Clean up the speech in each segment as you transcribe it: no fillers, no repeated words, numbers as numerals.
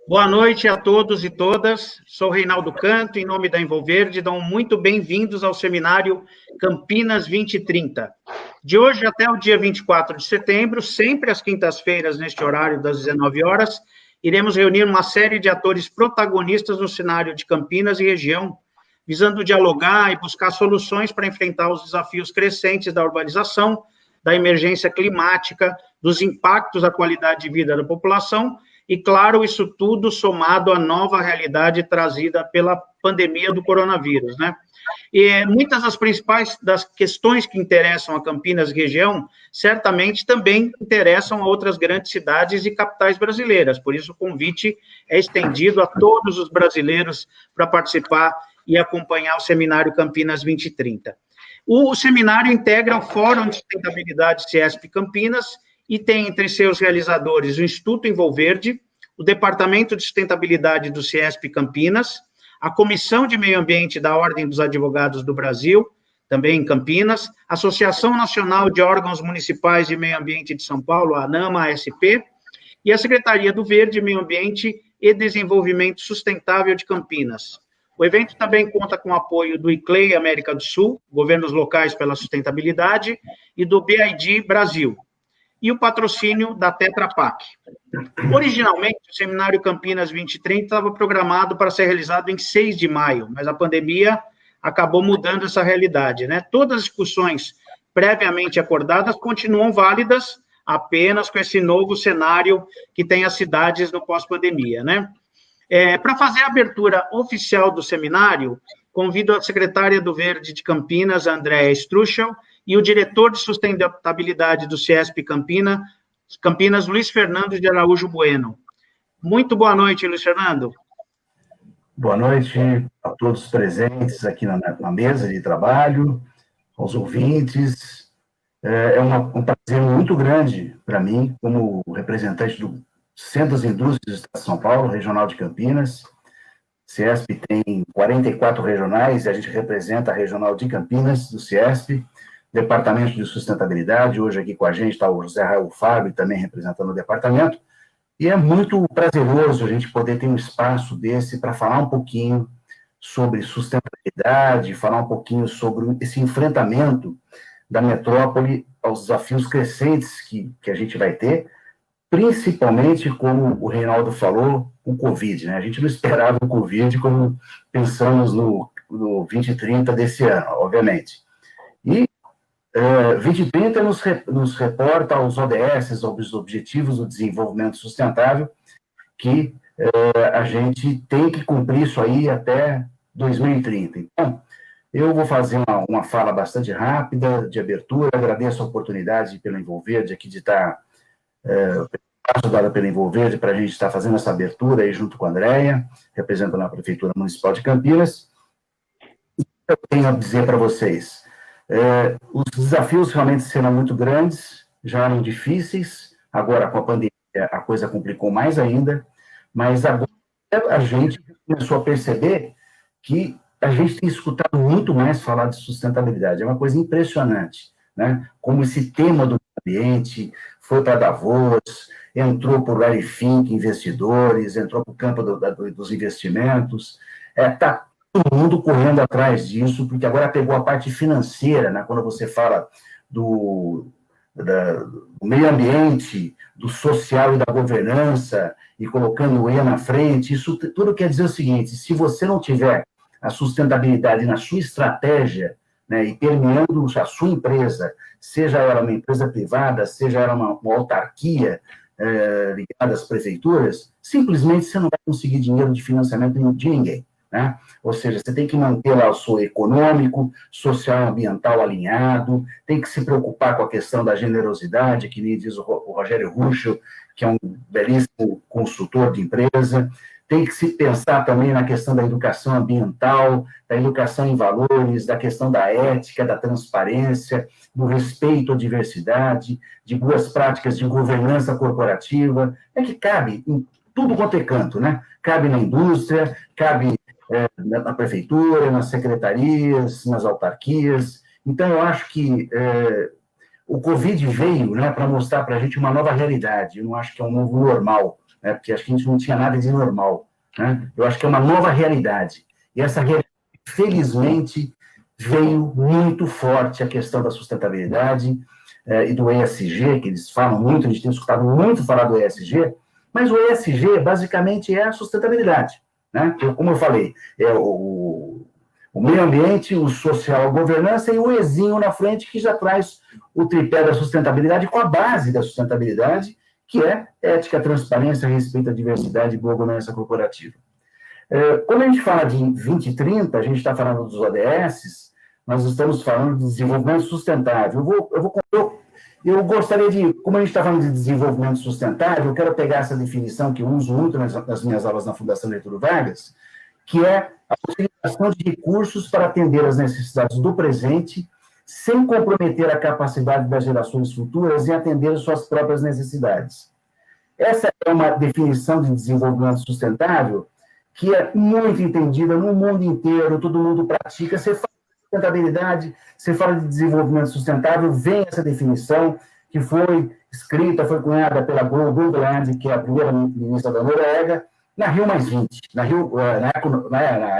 Boa noite a todos e todas. Sou Reinaldo Canto, em nome da Envolverde, dão muito bem-vindos ao seminário Campinas 2030. De hoje até o dia 24 de setembro, sempre às quintas-feiras, neste horário das 19 horas, iremos reunir uma série de atores protagonistas no cenário de Campinas e região, visando dialogar e buscar soluções para enfrentar os desafios crescentes da urbanização, da emergência climática, dos impactos à qualidade de vida da população e, claro, isso tudo somado à nova realidade trazida pela pandemia do coronavírus, né? E muitas das principais das questões que interessam a Campinas e região, certamente também interessam a outras grandes cidades e capitais brasileiras, por isso o convite é estendido a todos os brasileiros para participar e acompanhar o seminário Campinas 2030. O seminário integra o Fórum de Sustentabilidade CIESP Campinas e tem entre seus realizadores o Instituto Envolverde, o Departamento de Sustentabilidade do CIESP Campinas, a Comissão de Meio Ambiente da Ordem dos Advogados do Brasil, também em Campinas, a Associação Nacional de Órgãos Municipais de Meio Ambiente de São Paulo, a ANAMA-ASP, e a Secretaria do Verde, Meio Ambiente e Desenvolvimento Sustentável de Campinas. O evento também conta com o apoio do ICLEI América do Sul, Governos Locais pela Sustentabilidade, e do BID Brasil, e o patrocínio da Tetra Pak. Originalmente, o Seminário Campinas 2030 estava programado para ser realizado em 6 de maio, mas a pandemia acabou mudando essa realidade, né? Todas as discussões previamente acordadas continuam válidas, apenas com esse novo cenário que tem as cidades no pós-pandemia, né? Para fazer a abertura oficial do seminário, convido a secretária do Verde de Campinas, Andréa Struchel, e o diretor de sustentabilidade do CIESP Campinas, Luiz Fernando de Araújo Bueno. Muito boa noite, Luiz Fernando. Boa noite a todos presentes aqui na mesa de trabalho, aos ouvintes. É um prazer muito grande para mim, como representante do Centro das Indústrias do Estado de São Paulo, Regional de Campinas. CIESP tem 44 regionais, e a gente representa a Regional de Campinas, do CIESP, Departamento de Sustentabilidade. Hoje aqui com a gente está o José Raul Fábio, também representando o departamento, e é muito prazeroso a gente poder ter um espaço desse para falar um pouquinho sobre sustentabilidade, falar um pouquinho sobre esse enfrentamento da metrópole aos desafios crescentes que a gente vai ter, principalmente, como o Reinaldo falou, o Covid, né? A gente não esperava o Covid quando pensamos no 2030 desse ano, obviamente. E 2030 nos reporta aos ODS, aos Objetivos do Desenvolvimento Sustentável, que a gente tem que cumprir isso aí até 2030. Então, eu vou fazer uma fala bastante rápida, de abertura. Agradeço a oportunidade pela Envolverde aqui de estar dada pela Envolverde para a gente estar fazendo essa abertura aí junto com a Andréia, representando a Prefeitura Municipal de Campinas. Eu tenho a dizer para vocês, os desafios realmente serão muito grandes, já eram difíceis, agora com a pandemia a coisa complicou mais ainda, mas agora a gente começou a perceber que a gente tem escutado muito mais falar de sustentabilidade, é uma coisa impressionante, né? Como esse tema do ambiente foi para Davos, entrou por Larry Fink, investidores, entrou para o campo dos investimentos, está todo mundo correndo atrás disso, porque agora pegou a parte financeira, né? Quando você fala do meio ambiente, do social e da governança, e colocando o E na frente, isso tudo quer dizer o seguinte: se você não tiver a sustentabilidade na sua estratégia, né, e permeando a sua empresa, seja ela uma empresa privada, seja ela uma autarquia ligada às prefeituras, simplesmente você não vai conseguir dinheiro de financiamento de ninguém, né? Ou seja, você tem que manter lá o seu econômico, social e ambiental alinhado, tem que se preocupar com a questão da generosidade, que nem diz o Rogério Ruschel, que é um belíssimo consultor de empresa. Tem que se pensar também na questão da educação ambiental, da educação em valores, da questão da ética, da transparência, do respeito à diversidade, de boas práticas de governança corporativa. É que cabe em tudo quanto é canto, né? Cabe na indústria, cabe na prefeitura, nas secretarias, nas autarquias. Então, eu acho que o Covid veio, né, para mostrar para a gente uma nova realidade. Eu não acho que é um novo normal, né? Porque acho que a gente não tinha nada de normal, né? Eu acho que é uma nova realidade. E essa realidade, felizmente, veio muito forte a questão da sustentabilidade e do ESG, que eles falam muito, a gente tem escutado muito falar do ESG, mas o ESG, basicamente, é a sustentabilidade, né? Como eu falei, é o meio ambiente, o social, a governança e o Ezinho na frente, que já traz o tripé da sustentabilidade com a base da sustentabilidade, que é ética, transparência, respeito à diversidade e boa governança corporativa. Quando a gente fala de 2030, a gente está falando dos ODS, nós estamos falando de desenvolvimento sustentável. Eu gostaria de, como a gente está falando de desenvolvimento sustentável, eu quero pegar essa definição que eu uso muito nas minhas aulas na Fundação Getúlio Vargas, que é a utilização de recursos para atender às necessidades do presente, sem comprometer a capacidade das gerações futuras em atender às suas próprias necessidades. Essa é uma definição de desenvolvimento sustentável que é muito entendida no mundo inteiro, todo mundo pratica. Você fala de sustentabilidade, você fala de desenvolvimento sustentável, vem essa definição que foi escrita, foi cunhada pela Gro Brundtland, que é a primeira ministra da Noruega, na Rio+20, na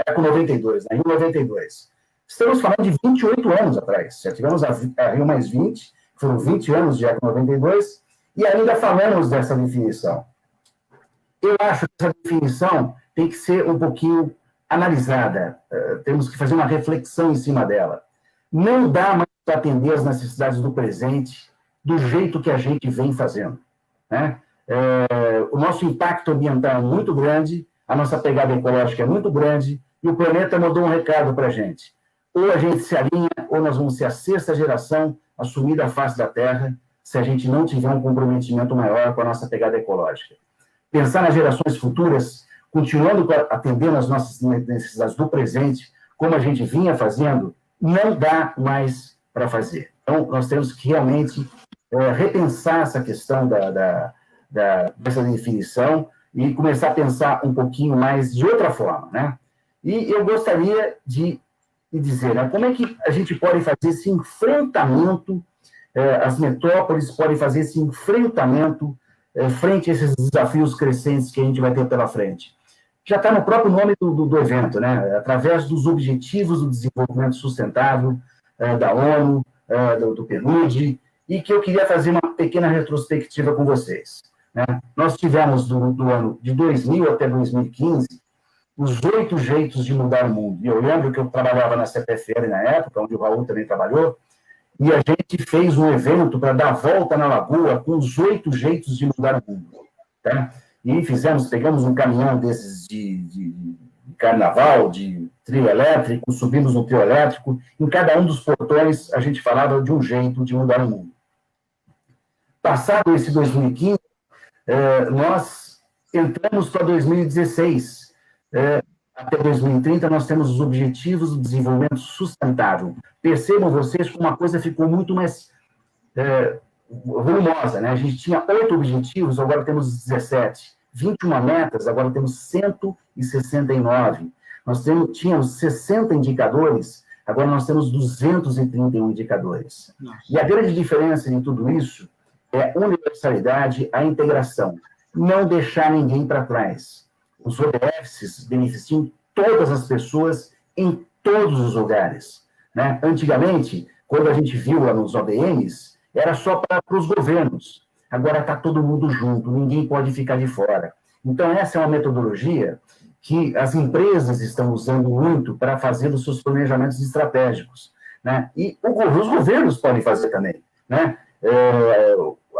Eco 92, na Rio 92. Estamos falando de 28 anos atrás. Já tivemos a Rio+20, foram 20 anos de Eco 92, e ainda falamos dessa definição. Eu acho que essa definição tem que ser um pouquinho analisada. Temos que fazer uma reflexão em cima dela. Não dá mais para atender as necessidades do presente do jeito que a gente vem fazendo, né? O nosso impacto ambiental é muito grande, a nossa pegada ecológica é muito grande, e o planeta mandou um recado para a gente. Ou a gente se alinha, ou nós vamos ser a 6ª geração a sumir da face da Terra, se a gente não tiver um comprometimento maior com a nossa pegada ecológica. Pensar nas gerações futuras, continuando atendendo às nossas necessidades do presente, como a gente vinha fazendo, não dá mais para fazer. Então, nós temos que realmente repensar essa questão dessa definição e começar a pensar um pouquinho mais de outra forma, né? E eu gostaria de dizer, né, como é que a gente pode fazer esse enfrentamento, as metrópoles podem fazer esse enfrentamento frente a esses desafios crescentes que a gente vai ter pela frente. Já está no próprio nome do evento, né? Através dos Objetivos do Desenvolvimento Sustentável da ONU, do PNUD, e que eu queria fazer uma pequena retrospectiva com vocês, né? Nós tivemos, do ano de 2000 até 2015, os 8 jeitos de mudar o mundo. E eu lembro que eu trabalhava na CPFL na época, onde o Raul também trabalhou, e a gente fez um evento para dar a volta na Lagoa com os 8 jeitos de mudar o mundo, tá? E pegamos um caminhão desses de carnaval, de trio elétrico, subimos no trio elétrico, em cada um dos portões a gente falava de um jeito de mudar o mundo. Passado esse 2015, nós entramos para 2016. Até 2030, nós temos os Objetivos do Desenvolvimento Sustentável. Percebam vocês que uma coisa ficou muito mais volumosa, né? A gente tinha 8 objetivos, agora temos 17. 21 metas, agora temos 169. Nós tínhamos 60 indicadores, agora nós temos 231 indicadores. Nossa. E a grande diferença em tudo isso é a universalidade, a integração. Não deixar ninguém para trás. Os ODFs beneficiam todas as pessoas em todos os lugares, né? Antigamente, quando a gente viu lá nos ODMs, era só para os governos. Agora está todo mundo junto, ninguém pode ficar de fora. Então, essa é uma metodologia que as empresas estão usando muito para fazer os seus planejamentos estratégicos, né? E os governos podem fazer também, né?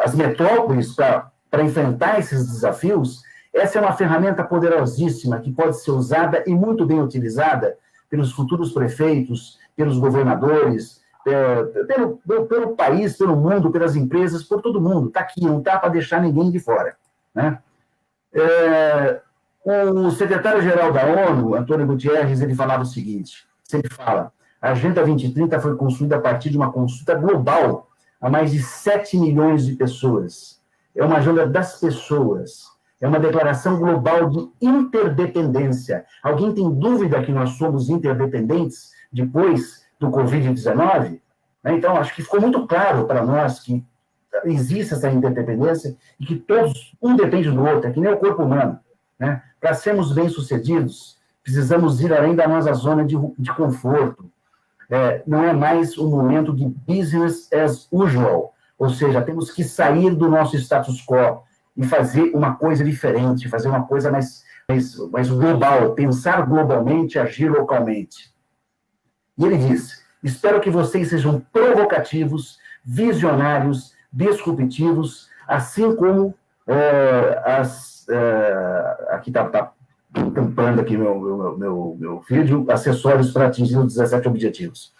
As metrópoles, para enfrentar esses desafios, essa é uma ferramenta poderosíssima que pode ser usada e muito bem utilizada pelos futuros prefeitos, pelos governadores, pelo país, pelo mundo, pelas empresas, por todo mundo. Está aqui, não está para deixar ninguém de fora, né? O secretário-geral da ONU, Antônio Guterres, ele falava o seguinte, sempre fala, a Agenda 2030 foi construída a partir de uma consulta global a mais de 7 milhões de pessoas. É uma agenda das pessoas, é uma declaração global de interdependência. Alguém tem dúvida que nós somos interdependentes depois do Covid-19? Então, acho que ficou muito claro para nós que existe essa interdependência e que todos, um depende do outro, é que nem o corpo humano, né? Para sermos bem-sucedidos, precisamos ir além da nossa zona de conforto. Não é mais um momento de business as usual, ou seja, temos que sair do nosso status quo e fazer uma coisa diferente, fazer uma coisa mais global, pensar globalmente, agir localmente. E ele diz, espero que vocês sejam provocativos, visionários, disruptivos, assim como aqui está tampando aqui meu vídeo, acessórios para atingir os 17 objetivos.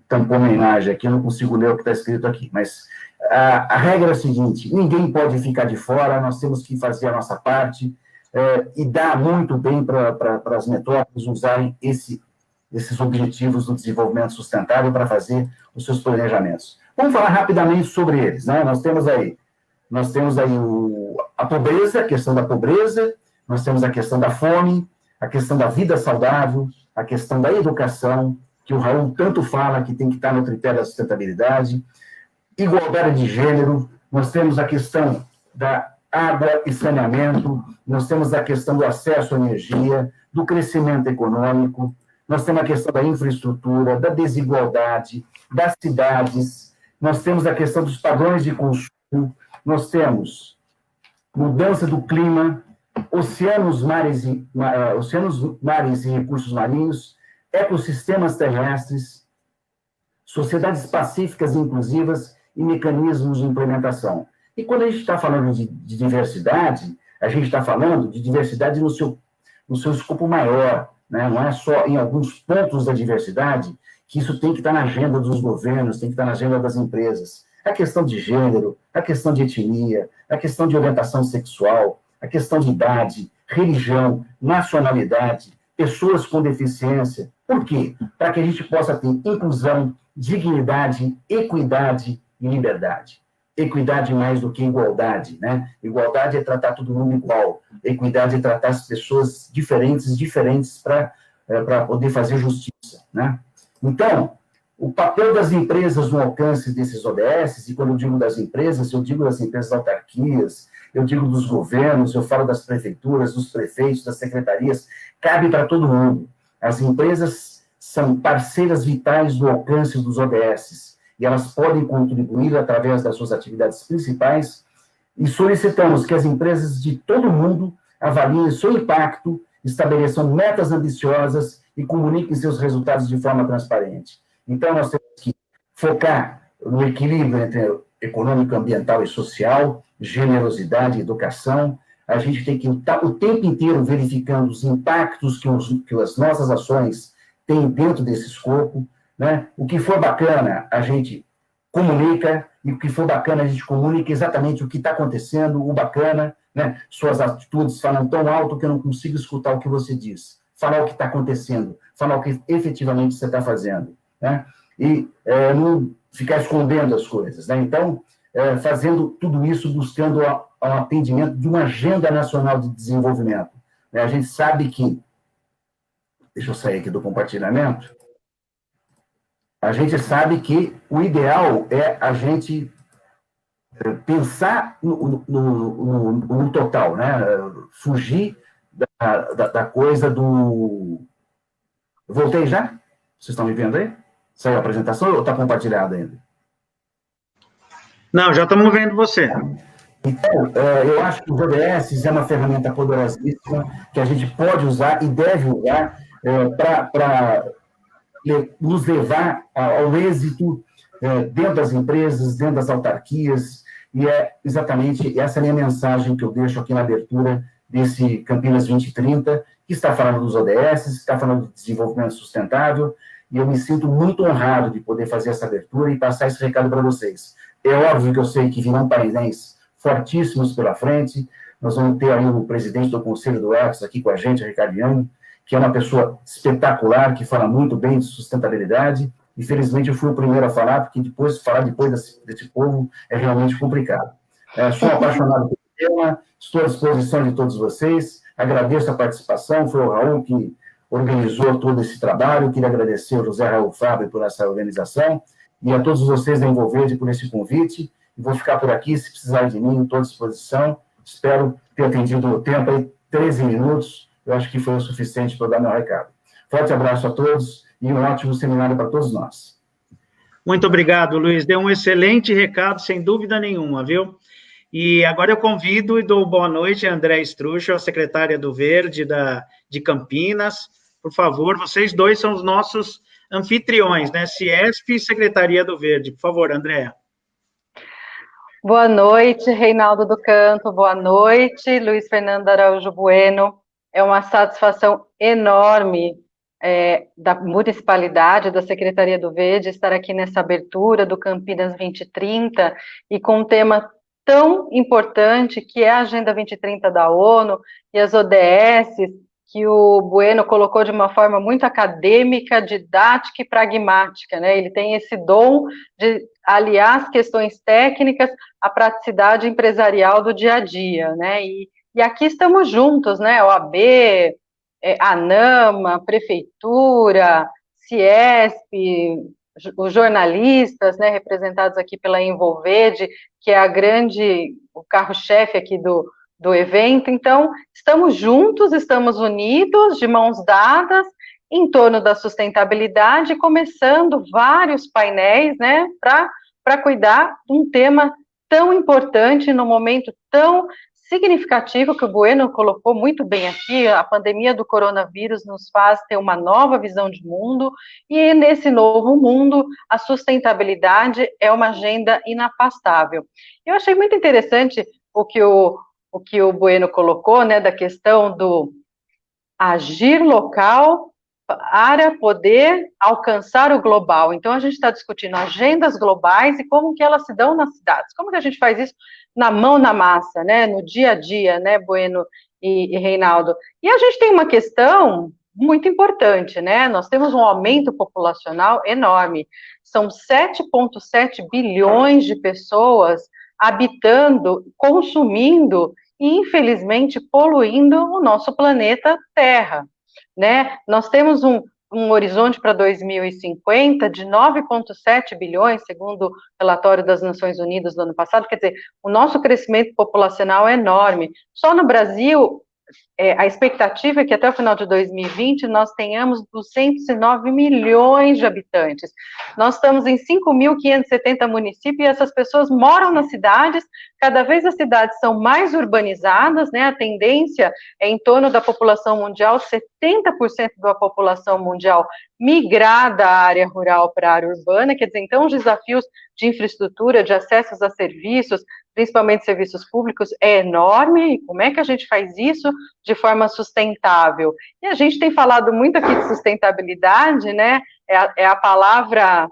Tampou minha imagem aqui, eu não consigo ler o que está escrito aqui, mas a regra é a seguinte, ninguém pode ficar de fora, nós temos que fazer a nossa parte, e dá muito bem para as metrópoles usarem esses objetivos do desenvolvimento sustentável para fazer os seus planejamentos. Vamos falar rapidamente sobre eles, né? Nós temos aí a pobreza, a questão da pobreza, nós temos a questão da fome, a questão da vida saudável, a questão da educação, que o Raul tanto fala que tem que estar no critério da sustentabilidade, igualdade de gênero, nós temos a questão da água e saneamento, nós temos a questão do acesso à energia, do crescimento econômico, nós temos a questão da infraestrutura, da desigualdade, das cidades, nós temos a questão dos padrões de consumo, nós temos mudança do clima, oceanos, mares e recursos marinhos, ecossistemas terrestres, sociedades pacíficas e inclusivas e mecanismos de implementação. E quando a gente está falando de diversidade, a gente está falando de diversidade no seu escopo maior, né? Não é só em alguns pontos da diversidade que isso tem que estar na agenda dos governos, tem que estar na agenda das empresas. A questão de gênero, a questão de etnia, a questão de orientação sexual, a questão de idade, religião, nacionalidade, pessoas com deficiência. Por quê? Para que a gente possa ter inclusão, dignidade, equidade e liberdade. Equidade mais do que igualdade, né? Igualdade é tratar todo mundo igual. Equidade é tratar as pessoas diferentes para poder fazer justiça, né? Então, o papel das empresas no alcance desses ODS, e quando eu digo das empresas, eu digo das empresas autarquias, eu digo dos governos, eu falo das prefeituras, dos prefeitos, das secretarias, cabe para todo mundo. As empresas são parceiras vitais do alcance dos ODS, e elas podem contribuir através das suas atividades principais, e solicitamos que as empresas de todo mundo avaliem seu impacto, estabeleçam metas ambiciosas e comuniquem seus resultados de forma transparente. Então, nós temos que focar no equilíbrio entre econômico, ambiental e social, generosidade e educação. A gente tem que estar o tempo inteiro verificando os impactos que as nossas ações têm dentro desse escopo, né? O que for bacana, a gente comunica, e o que for bacana, a gente comunica exatamente o que está acontecendo, o bacana, né? Suas atitudes falam tão alto que eu não consigo escutar o que você diz. Falar o que está acontecendo, falar o que efetivamente você está fazendo, né? E não ficar escondendo as coisas, né? Então, fazendo tudo isso, buscando o atendimento de uma agenda nacional de desenvolvimento. A gente sabe que... Deixa eu sair aqui do compartilhamento. A gente sabe que o ideal é a gente pensar no total, né? Fugir da coisa do... Voltei já? Vocês estão me vendo aí? Saiu a apresentação ou está compartilhado ainda? Não, já estamos vendo você. Então, eu acho que o ODS é uma ferramenta poderosíssima que a gente pode usar e deve usar para nos levar ao êxito dentro das empresas, dentro das autarquias, e é exatamente essa minha mensagem que eu deixo aqui na abertura desse Campinas 2030, que está falando dos ODS, está falando de desenvolvimento sustentável, e eu me sinto muito honrado de poder fazer essa abertura e passar esse recado para vocês. É óbvio que eu sei que virão painéis fortíssimos pela frente, nós vamos ter aí o presidente do Conselho do Ecos aqui com a gente, Ricardo Young, que é uma pessoa espetacular, que fala muito bem de sustentabilidade. Infelizmente, eu fui o primeiro a falar, porque falar depois desse povo é realmente complicado. Sou apaixonado pelo tema, estou à disposição de todos vocês, agradeço a participação, foi o Raul que organizou todo esse trabalho, queria agradecer ao José Raul Fábio por essa organização, e a todos vocês da Envolverde por esse convite, Vou ficar por aqui, se precisar de mim, estou à disposição. Espero ter atendido o tempo aí, 13 minutos. Eu acho que foi o suficiente para dar meu recado. Forte abraço a todos e um ótimo seminário para todos nós. Muito obrigado, Luiz. Deu um excelente recado, sem dúvida nenhuma, viu? E agora eu convido e dou boa noite a André Strucho, a secretária do Verde de Campinas. Por favor, vocês dois são os nossos anfitriões, né? Ciesp e Secretaria do Verde. Por favor, André. Boa noite, Reinaldo do Canto. Boa noite, Luiz Fernando Araújo Bueno. É uma satisfação enorme da municipalidade, da Secretaria do Verde, estar aqui nessa abertura do Campinas 2030 e com um tema tão importante que é a Agenda 2030 da ONU e as ODS, que o Bueno colocou de uma forma muito acadêmica, didática e pragmática, né? Ele tem esse dom de aliar as questões técnicas à praticidade empresarial do dia a dia, né? E aqui estamos juntos, né? OAB, ANAMA, Prefeitura, Ciesp, os jornalistas, né, representados aqui pela Envolverde, que é o carro-chefe aqui do evento. Então, estamos juntos, estamos unidos, de mãos dadas, em torno da sustentabilidade, começando vários painéis, né, para cuidar de um tema tão importante, num momento tão significativo, que o Bueno colocou muito bem aqui. A pandemia do coronavírus nos faz ter uma nova visão de mundo, e nesse novo mundo, a sustentabilidade é uma agenda inafastável. Eu achei muito interessante o que o Bueno colocou, né, da questão do agir local para poder alcançar o global. Então, a gente está discutindo agendas globais e como que elas se dão nas cidades. Como que a gente faz isso na mão, na massa, né, no dia a dia, né, Bueno e Reinaldo? E a gente tem uma questão muito importante, né? Nós temos um aumento populacional enorme. São 7,7 bilhões de pessoas habitando, consumindo e, infelizmente, poluindo o nosso planeta Terra, né? Nós temos um horizonte para 2050 de 9,7 bilhões, segundo o relatório das Nações Unidas do ano passado. Quer dizer, o nosso crescimento populacional é enorme. Só no Brasil, a expectativa é que até o final de 2020 nós tenhamos 209 milhões de habitantes. Nós estamos em 5.570 municípios e essas pessoas moram nas cidades. Cada vez as cidades são mais urbanizadas, né? A tendência é em torno da população mundial, 70% da população mundial migrar da área rural para a área urbana. Quer dizer, então os desafios de infraestrutura, de acessos a serviços, principalmente serviços públicos, é enorme. E como é que a gente faz isso de forma sustentável? E a gente tem falado muito aqui de sustentabilidade, né? É a palavra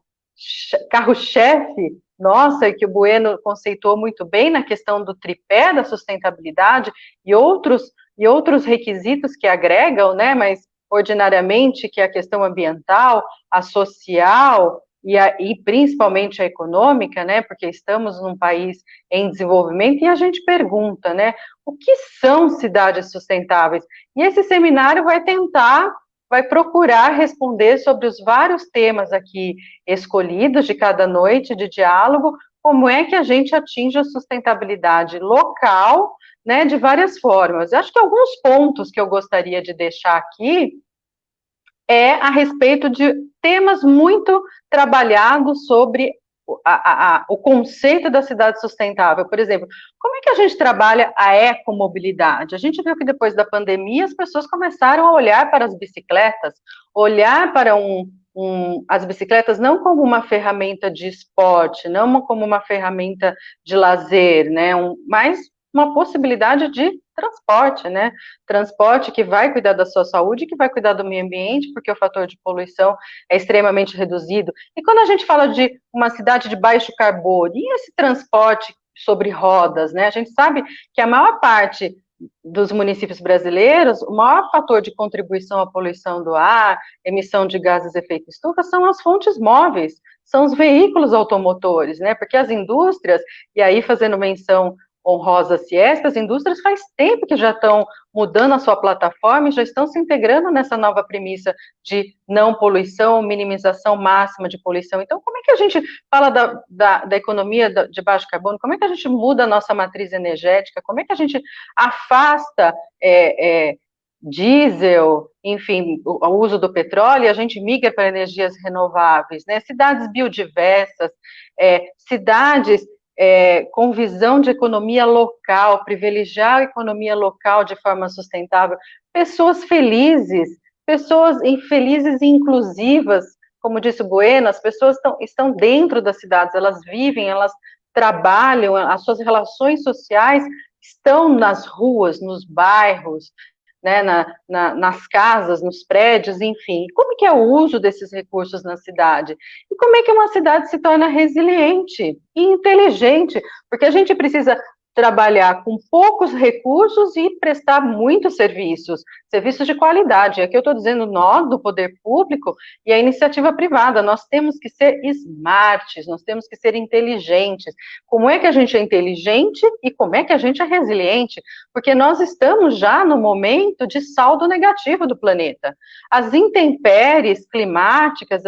carro-chefe nossa, que o Bueno conceitou muito bem na questão do tripé da sustentabilidade e outros requisitos que agregam, né? Mas ordinariamente que é a questão ambiental, a social e principalmente a econômica, né, porque estamos num país em desenvolvimento, e a gente pergunta, né, o que são cidades sustentáveis? E esse seminário vai procurar responder sobre os vários temas aqui escolhidos de cada noite de diálogo, como é que a gente atinge a sustentabilidade local, né, de várias formas. Eu acho que alguns pontos que eu gostaria de deixar aqui é a respeito de temas muito trabalhados sobre o conceito da cidade sustentável. Por exemplo, como é que a gente trabalha a ecomobilidade? A gente viu que depois da pandemia as pessoas começaram a olhar para as bicicletas, olhar para as bicicletas não como uma ferramenta de esporte, não como uma ferramenta de lazer, né? Mas uma possibilidade de transporte, né? Transporte que vai cuidar da sua saúde, que vai cuidar do meio ambiente, porque o fator de poluição é extremamente reduzido. E quando a gente fala de uma cidade de baixo carbono, e esse transporte sobre rodas, né? A gente sabe que a maior parte dos municípios brasileiros, o maior fator de contribuição à poluição do ar, emissão de gases de efeito estufa, são as fontes móveis, são os veículos automotores, né? Porque as indústrias, e aí fazendo menção honrosa Ciesp, as indústrias faz tempo que já estão mudando a sua plataforma e já estão se integrando nessa nova premissa de não poluição, minimização máxima de poluição. Então, como é que a gente fala da economia de baixo carbono? Como é que a gente muda a nossa matriz energética? Como é que a gente afasta diesel, enfim, o uso do petróleo, e a gente migra para energias renováveis, né? Cidades biodiversas, cidades com visão de economia local, privilegiar a economia local de forma sustentável, pessoas felizes e inclusivas, como disse o Bueno, as pessoas estão dentro das cidades, elas vivem, elas trabalham, as suas relações sociais estão nas ruas, nos bairros, né, nas casas, nos prédios, enfim. Como que é o uso desses recursos na cidade? E como é que uma cidade se torna resiliente e inteligente? Porque a gente precisa trabalhar com poucos recursos e prestar muitos serviços de qualidade. Aqui eu estou dizendo nós, do poder público, e a iniciativa privada, nós temos que ser smarts, nós temos que ser inteligentes. Como é que a gente é inteligente e como é que a gente é resiliente? Porque nós estamos já no momento de saldo negativo do planeta. As intempéries climáticas,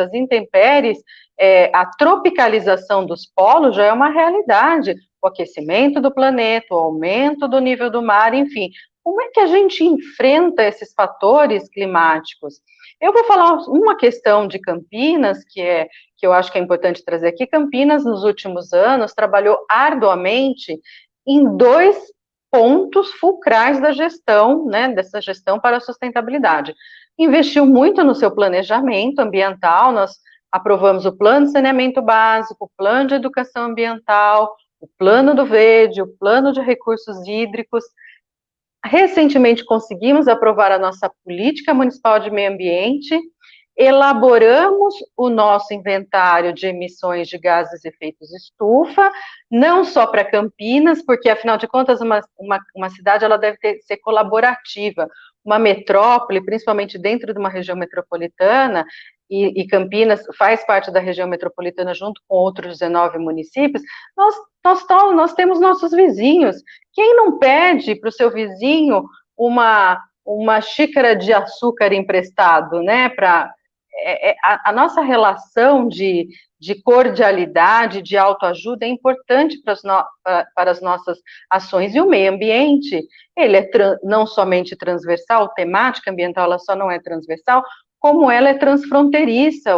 a tropicalização dos polos já é uma realidade. O aquecimento do planeta, o aumento do nível do mar, enfim. Como é que a gente enfrenta esses fatores climáticos? Eu vou falar uma questão de Campinas, que eu acho que é importante trazer aqui. Campinas, nos últimos anos, trabalhou arduamente em 2 pontos fulcrais da gestão, né, dessa gestão para a sustentabilidade. Investiu muito no seu planejamento ambiental, nós aprovamos o Plano de Saneamento Básico, o Plano de Educação Ambiental, o Plano do Verde, o Plano de Recursos Hídricos. Recentemente conseguimos aprovar a nossa Política Municipal de Meio Ambiente, elaboramos o nosso inventário de emissões de gases de efeito estufa, não só para Campinas, porque, afinal de contas, uma cidade ela deve ser colaborativa. Uma metrópole, principalmente dentro de uma região metropolitana, e Campinas faz parte da região metropolitana junto com outros 19 municípios, nós temos nossos vizinhos. Quem não pede para o seu vizinho uma xícara de açúcar emprestado, né? A nossa relação de cordialidade, de autoajuda é importante para as nossas ações. E o meio ambiente, ele é não somente transversal, temática ambiental, ela só não é transversal, como ela é transfronteiriça,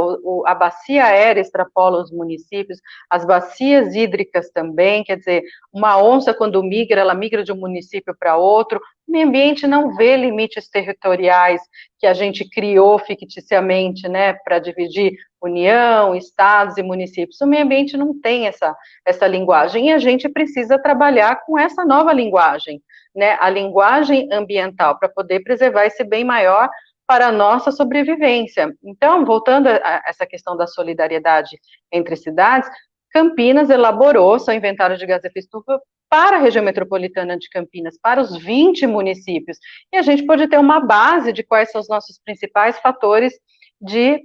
a bacia aérea extrapola os municípios, as bacias hídricas também, quer dizer, uma onça quando migra, ela migra de um município para outro. O meio ambiente não vê limites territoriais que a gente criou ficticiamente, né, para dividir União, estados e municípios. O meio ambiente não tem essa linguagem, e a gente precisa trabalhar com essa nova linguagem, né, a linguagem ambiental, para poder preservar esse bem maior para a nossa sobrevivência. Então, voltando a essa questão da solidariedade entre cidades, Campinas elaborou seu inventário de gases de efeito estufa para a região metropolitana de Campinas, para os 20 municípios, e a gente pode ter uma base de quais são os nossos principais fatores de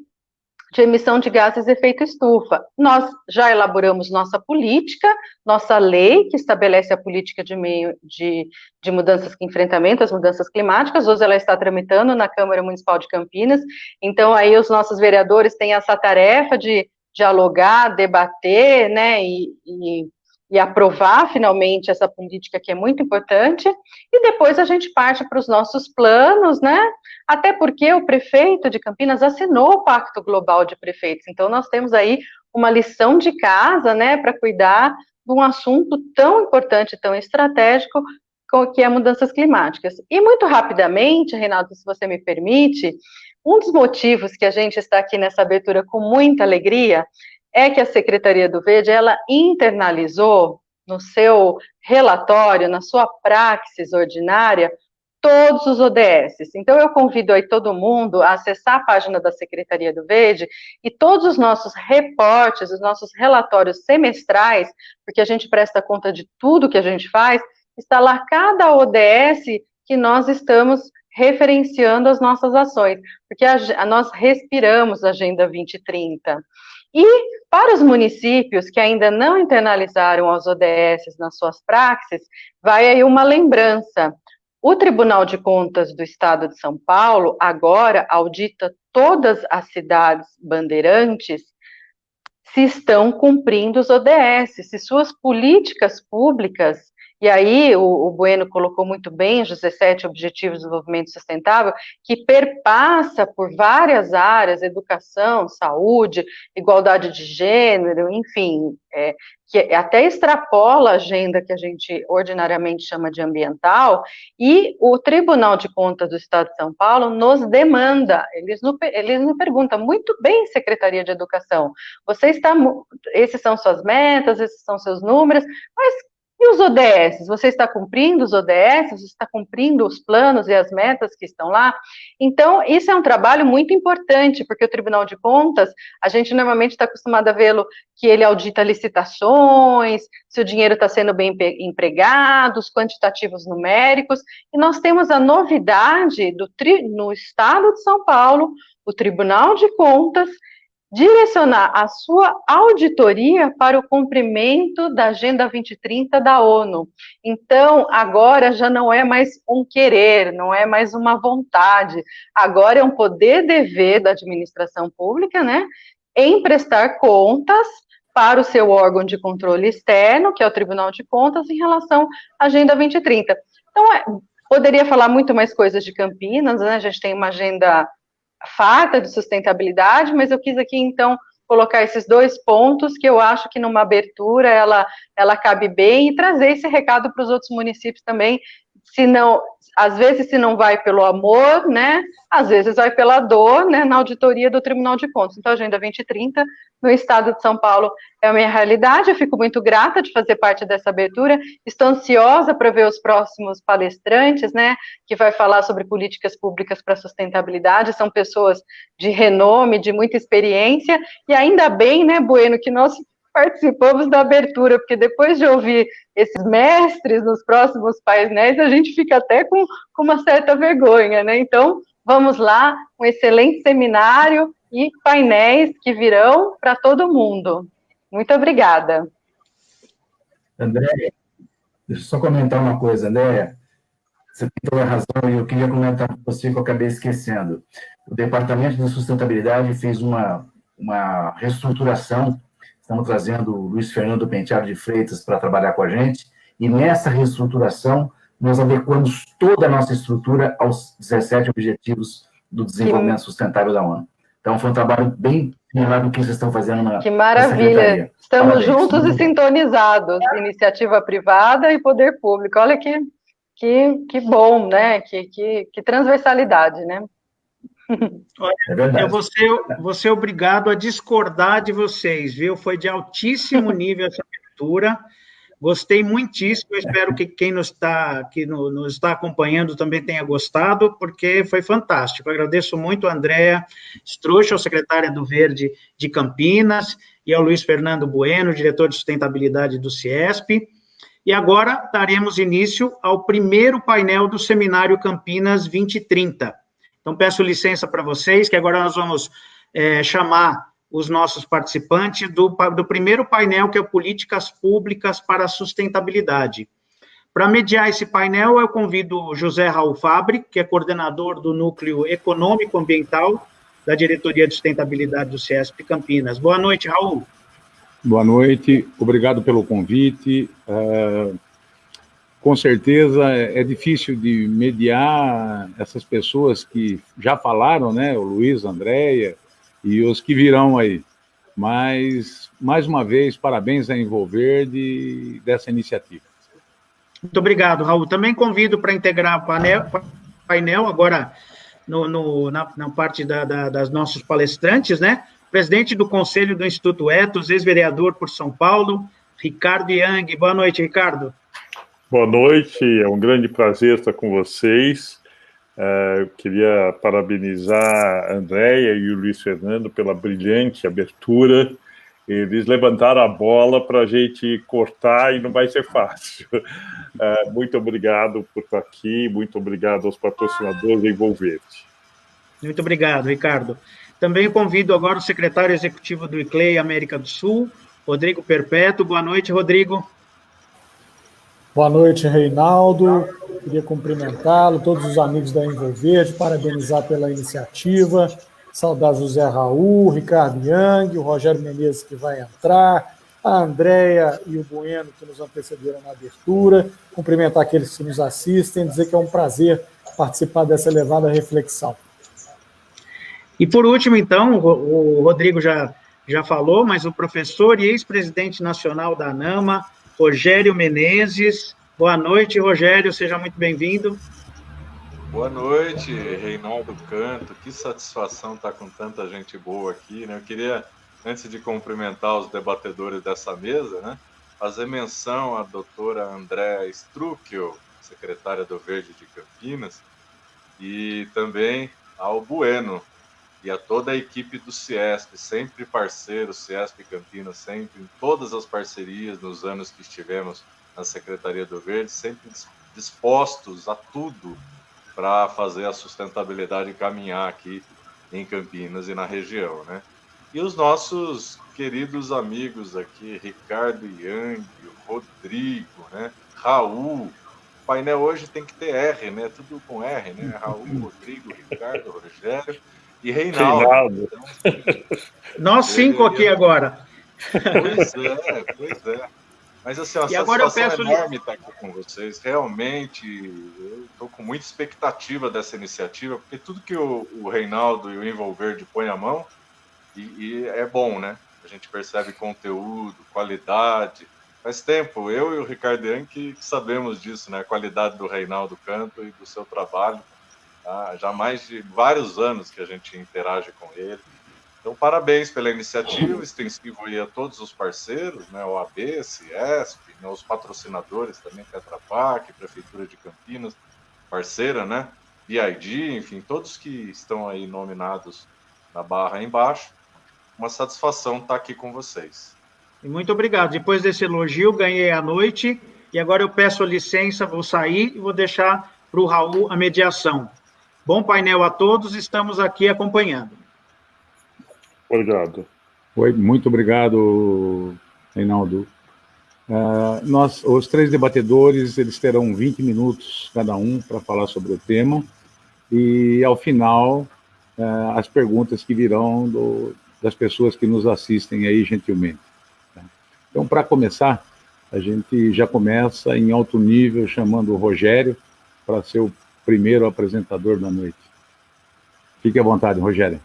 emissão de gases de efeito estufa. Nós já elaboramos nossa política, nossa lei, que estabelece a política de mudanças, enfrentamento às mudanças climáticas. Hoje ela está tramitando na Câmara Municipal de Campinas, então aí os nossos vereadores têm essa tarefa de dialogar, debater, né, e aprovar finalmente essa política que é muito importante, e depois a gente parte para os nossos planos, né, até porque o prefeito de Campinas assinou o Pacto Global de Prefeitos, então nós temos aí uma lição de casa, né, para cuidar de um assunto tão importante, tão estratégico, que é mudanças climáticas. E muito rapidamente, Reinaldo, se você me permite, um dos motivos que a gente está aqui nessa abertura com muita alegria é que a Secretaria do Verde, ela internalizou no seu relatório, na sua praxis ordinária, todos os ODS. Então, eu convido aí todo mundo a acessar a página da Secretaria do Verde e todos os nossos reportes, os nossos relatórios semestrais, porque a gente presta conta de tudo que a gente faz, está lá cada ODS que nós estamos referenciando as nossas ações, porque nós respiramos a Agenda 2030. E para os municípios que ainda não internalizaram as ODS nas suas praxis, vai aí uma lembrança. O Tribunal de Contas do Estado de São Paulo agora audita todas as cidades bandeirantes se estão cumprindo os ODS, se suas políticas públicas, e aí o Bueno colocou muito bem os 17 Objetivos de Desenvolvimento Sustentável, que perpassa por várias áreas, educação, saúde, igualdade de gênero, enfim, que até extrapola a agenda que a gente ordinariamente chama de ambiental, e o Tribunal de Contas do Estado de São Paulo nos demanda, eles nos perguntam, muito bem, Secretaria de Educação, esses são suas metas, esses são seus números, mas e os ODS? Você está cumprindo os ODS? Você está cumprindo os planos e as metas que estão lá? Então, isso é um trabalho muito importante, porque o Tribunal de Contas, a gente normalmente está acostumado a vê-lo que ele audita licitações, se o dinheiro está sendo bem empregado, os quantitativos numéricos, e nós temos a novidade no Estado de São Paulo, o Tribunal de Contas direcionar a sua auditoria para o cumprimento da Agenda 2030 da ONU. Então, agora já não é mais um querer, não é mais uma vontade, agora é um poder-dever da administração pública, né, em prestar contas para o seu órgão de controle externo, que é o Tribunal de Contas, em relação à Agenda 2030. Então, poderia falar muito mais coisas de Campinas, né, a gente tem uma agenda farta de sustentabilidade, mas eu quis aqui, então, colocar esses dois pontos que eu acho que numa abertura ela cabe bem e trazer esse recado para os outros municípios também, se não, às vezes se não vai pelo amor, né, às vezes vai pela dor, né, na auditoria do Tribunal de Contas. Então, a Agenda 2030 no Estado de São Paulo é a minha realidade, eu fico muito grata de fazer parte dessa abertura, estou ansiosa para ver os próximos palestrantes, né, que vai falar sobre políticas públicas para sustentabilidade, são pessoas de renome, de muita experiência, e ainda bem, né, Bueno, que nós participamos da abertura, porque depois de ouvir esses mestres nos próximos painéis, a gente fica até com uma certa vergonha, né? Então, vamos lá, um excelente seminário e painéis que virão para todo mundo. Muito obrigada. Andréia, deixa eu só comentar uma coisa, Andréia. Você tem toda a razão, e eu queria comentar com você que eu acabei esquecendo. O Departamento de Sustentabilidade fez uma reestruturação. Estamos trazendo o Luiz Fernando Penteado de Freitas para trabalhar com a gente, e nessa reestruturação nós adequamos toda a nossa estrutura aos 17 Objetivos do Desenvolvimento Sustentável da ONU. Então, foi um trabalho bem similar do que vocês estão fazendo na Que maravilha! Estamos Parabéns, juntos e sintonizados, iniciativa privada e poder público. Olha que bom, né? Que transversalidade, né? Olha, eu vou ser obrigado a discordar de vocês, viu? Foi de altíssimo nível essa abertura. Gostei muitíssimo, eu espero que quem nos está acompanhando também tenha gostado, porque foi fantástico. Eu agradeço muito a Andréa Strucha, secretária do Verde de Campinas, e ao Luiz Fernando Bueno, diretor de sustentabilidade do CIESP. E agora daremos início ao primeiro painel do Seminário Campinas 2030. Então, peço licença para vocês, que agora nós vamos chamar os nossos participantes do primeiro painel, que é Políticas Públicas para a Sustentabilidade. Para mediar esse painel, eu convido José Raul Fabre, que é coordenador do Núcleo Econômico Ambiental da Diretoria de Sustentabilidade do CIESP Campinas. Boa noite, Raul. Boa noite, obrigado pelo convite. Com certeza é difícil de mediar essas pessoas que já falaram, né, o Luiz, a Andréia, e os que virão aí. Mas, mais uma vez, parabéns à Envolverde dessa iniciativa. Muito obrigado, Raul. Também convido para integrar o painel agora na parte das nossos palestrantes, né? Presidente do Conselho do Instituto Ethos, ex-vereador por São Paulo, Ricardo Yang. Boa noite, Ricardo. Boa noite, é um grande prazer estar com vocês. Eu queria parabenizar a Andréia e o Luiz Fernando pela brilhante abertura. Eles levantaram a bola para a gente cortar e não vai ser fácil. Muito obrigado por estar aqui, muito obrigado aos patrocinadores da Envolverde. Muito obrigado, Ricardo. Também convido agora o secretário executivo do ICLEI América do Sul, Rodrigo Perpétuo. Boa noite, Rodrigo. Boa noite, Reinaldo. Queria cumprimentá-lo, todos os amigos da Envolverde, parabenizar pela iniciativa, saudar José Raul, Ricardo Yang, o Rogério Menezes que vai entrar, a Andréia e o Bueno que nos antecederam na abertura, cumprimentar aqueles que nos assistem, dizer que é um prazer participar dessa elevada reflexão. E por último, então, o Rodrigo já falou, mas o professor e ex-presidente nacional da ANAMA, Rogério Menezes. Boa noite, Rogério, seja muito bem-vindo. Boa noite, Reinaldo Canto. Que satisfação estar com tanta gente boa aqui, né? Eu queria, antes de cumprimentar os debatedores dessa mesa, né, fazer menção à doutora Andréa Struckel, secretária do Verde de Campinas, e também ao Bueno e a toda a equipe do CIESP, sempre parceiro, CIESP Campinas, sempre em todas as parcerias nos anos que estivemos na Secretaria do Verde, sempre dispostos a tudo para fazer a sustentabilidade caminhar aqui em Campinas e na região, né? E os nossos queridos amigos aqui, Ricardo Yang, Rodrigo, né? Raul. O painel hoje tem que ter R, né? Tudo com R, né? Raul, Rodrigo, Ricardo, Rogério e Reinaldo. Então, nós 5 aqui agora. Pois é. Mas assim, uma satisfação enorme estar aqui com vocês. Realmente, eu estou com muita expectativa dessa iniciativa, porque tudo que o Reinaldo e o Envolverde põem a mão, e é bom, né? A gente percebe conteúdo, qualidade. Faz tempo, eu e o Ricardo Yang que sabemos disso, né? A qualidade do Reinaldo Canto e do seu trabalho. Tá? Já há mais de vários anos que a gente interage com ele. Então, parabéns pela iniciativa, extensivo aí a todos os parceiros, né, OAB, CIESP, né, os patrocinadores também, Tetra Pak, Prefeitura de Campinas, parceira, né, BID, enfim, todos que estão aí nominados na barra aí embaixo. Uma satisfação estar aqui com vocês. E muito obrigado. Depois desse elogio, ganhei a noite, e agora eu peço licença, vou sair e vou deixar para o Raul a mediação. Bom painel a todos, estamos aqui acompanhando. Obrigado. Muito obrigado, Reinaldo. Os 3 debatedores, eles terão 20 minutos cada um para falar sobre o tema, e ao final, as perguntas que virão das pessoas que nos assistem aí gentilmente. Então, para começar, a gente já começa em alto nível, chamando o Rogério para ser o primeiro apresentador da noite. Fique à vontade, Rogério.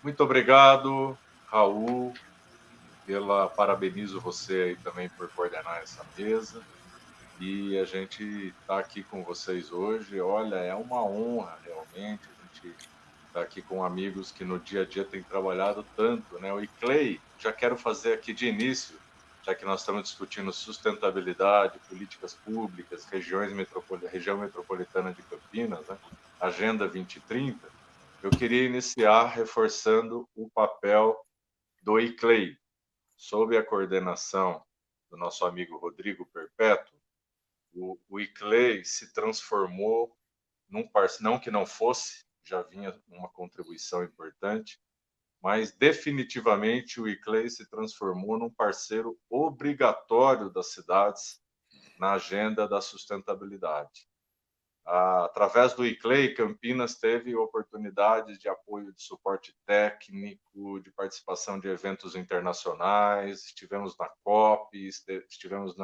Muito obrigado, Raul, parabenizo você aí também por coordenar essa mesa, e a gente está aqui com vocês hoje. Olha, é uma honra realmente, a gente está aqui com amigos que no dia a dia têm trabalhado tanto, né? O ICLEI, já quero fazer aqui de início, já que nós estamos discutindo sustentabilidade, políticas públicas, região metropolitana de Campinas, né? Agenda 2030, eu queria iniciar reforçando o papel do ICLEI. Sob a coordenação do nosso amigo Rodrigo Perpétuo, o ICLEI se transformou num parceiro, não que não fosse, já vinha uma contribuição importante, mas definitivamente o ICLEI se transformou num parceiro obrigatório das cidades na agenda da sustentabilidade. Através do ICLEI, Campinas teve oportunidades de apoio de suporte técnico, de participação de eventos internacionais, estivemos na COP, estivemos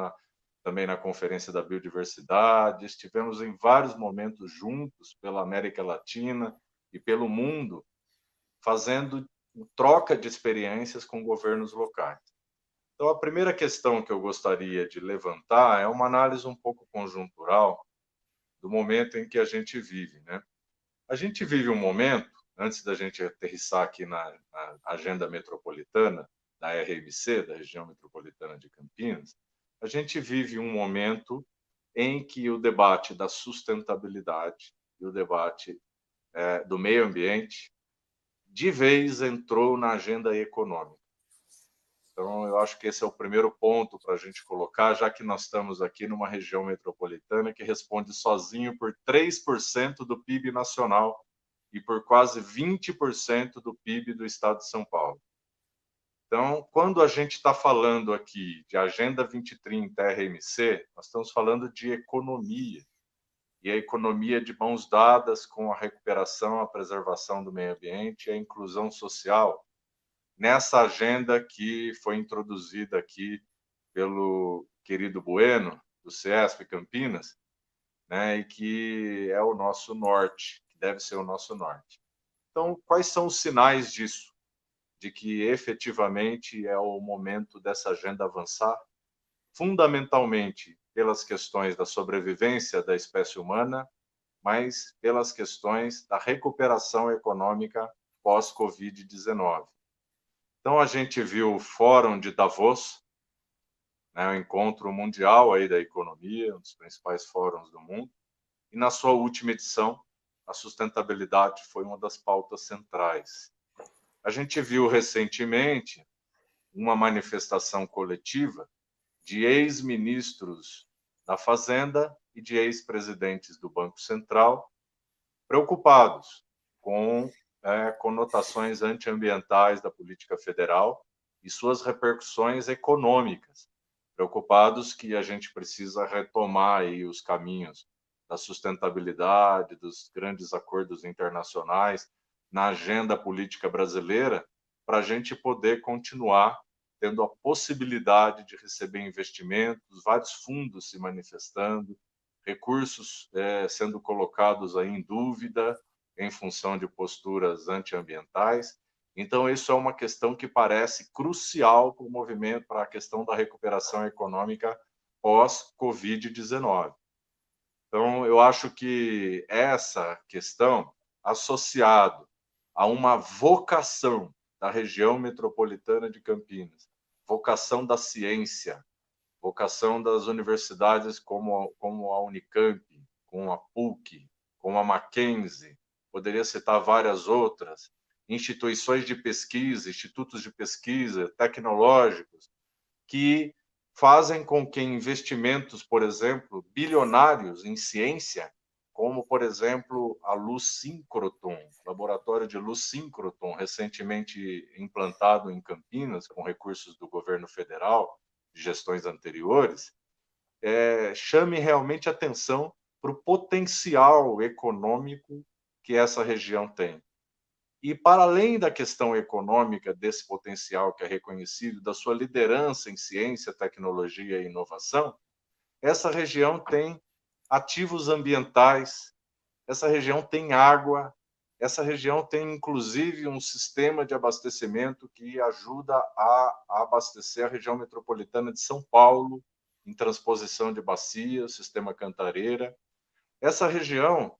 também na Conferência da Biodiversidade, estivemos em vários momentos juntos pela América Latina e pelo mundo, fazendo troca de experiências com governos locais. Então, a primeira questão que eu gostaria de levantar é uma análise um pouco conjuntural do momento em que a gente vive, né? A gente vive um momento, antes da gente aterrissar aqui na agenda metropolitana, da RMC, da Região Metropolitana de Campinas, a gente vive um momento em que o debate da sustentabilidade e o debate do meio ambiente, de vez entrou na agenda econômica. Então, eu acho que esse é o primeiro ponto para a gente colocar, já que nós estamos aqui numa região metropolitana que responde sozinho por 3% do PIB nacional e por quase 20% do PIB do estado de São Paulo. Então, quando a gente está falando aqui de Agenda 2030, RMC, nós estamos falando de economia, e a economia de mãos dadas com a recuperação, a preservação do meio ambiente e a inclusão social, nessa agenda que foi introduzida aqui pelo querido Bueno, do CESP Campinas, né, e que é o nosso norte, que deve ser o nosso norte. Então, quais são os sinais disso? De que efetivamente é o momento dessa agenda avançar? Fundamentalmente pelas questões da sobrevivência da espécie humana, mas pelas questões da recuperação econômica pós-Covid-19. Então, a gente viu o Fórum de Davos, né, o encontro mundial aí da economia, um dos principais fóruns do mundo, e na sua última edição, a sustentabilidade foi uma das pautas centrais. A gente viu recentemente uma manifestação coletiva de ex-ministros da Fazenda e de ex-presidentes do Banco Central preocupados com conotações antiambientais da política federal e suas repercussões econômicas, preocupados que a gente precisa retomar aí os caminhos da sustentabilidade, dos grandes acordos internacionais na agenda política brasileira, para a gente poder continuar tendo a possibilidade de receber investimentos, vários fundos se manifestando, recursos sendo colocados aí em dúvida em função de posturas antiambientais. Então, isso é uma questão que parece crucial para o movimento, para a questão da recuperação econômica pós-Covid-19. Então, eu acho que essa questão, associado a uma vocação da região metropolitana de Campinas, vocação da ciência, vocação das universidades como a Unicamp, como a PUC, como a Mackenzie, poderia citar várias outras, instituições de pesquisa, institutos de pesquisa tecnológicos, que fazem com que investimentos, por exemplo, bilionários em ciência, como, por exemplo, a Luz Síncroton, laboratório de Luz Síncroton, recentemente implantado em Campinas, com recursos do governo federal, de gestões anteriores, chame realmente atenção para o potencial econômico que essa região tem. E, para além da questão econômica desse potencial que é reconhecido, da sua liderança em ciência, tecnologia e inovação, essa região tem ativos ambientais, essa região tem água, essa região tem, inclusive, um sistema de abastecimento que ajuda a abastecer a região metropolitana de São Paulo, em transposição de bacia, sistema Cantareira. Essa região,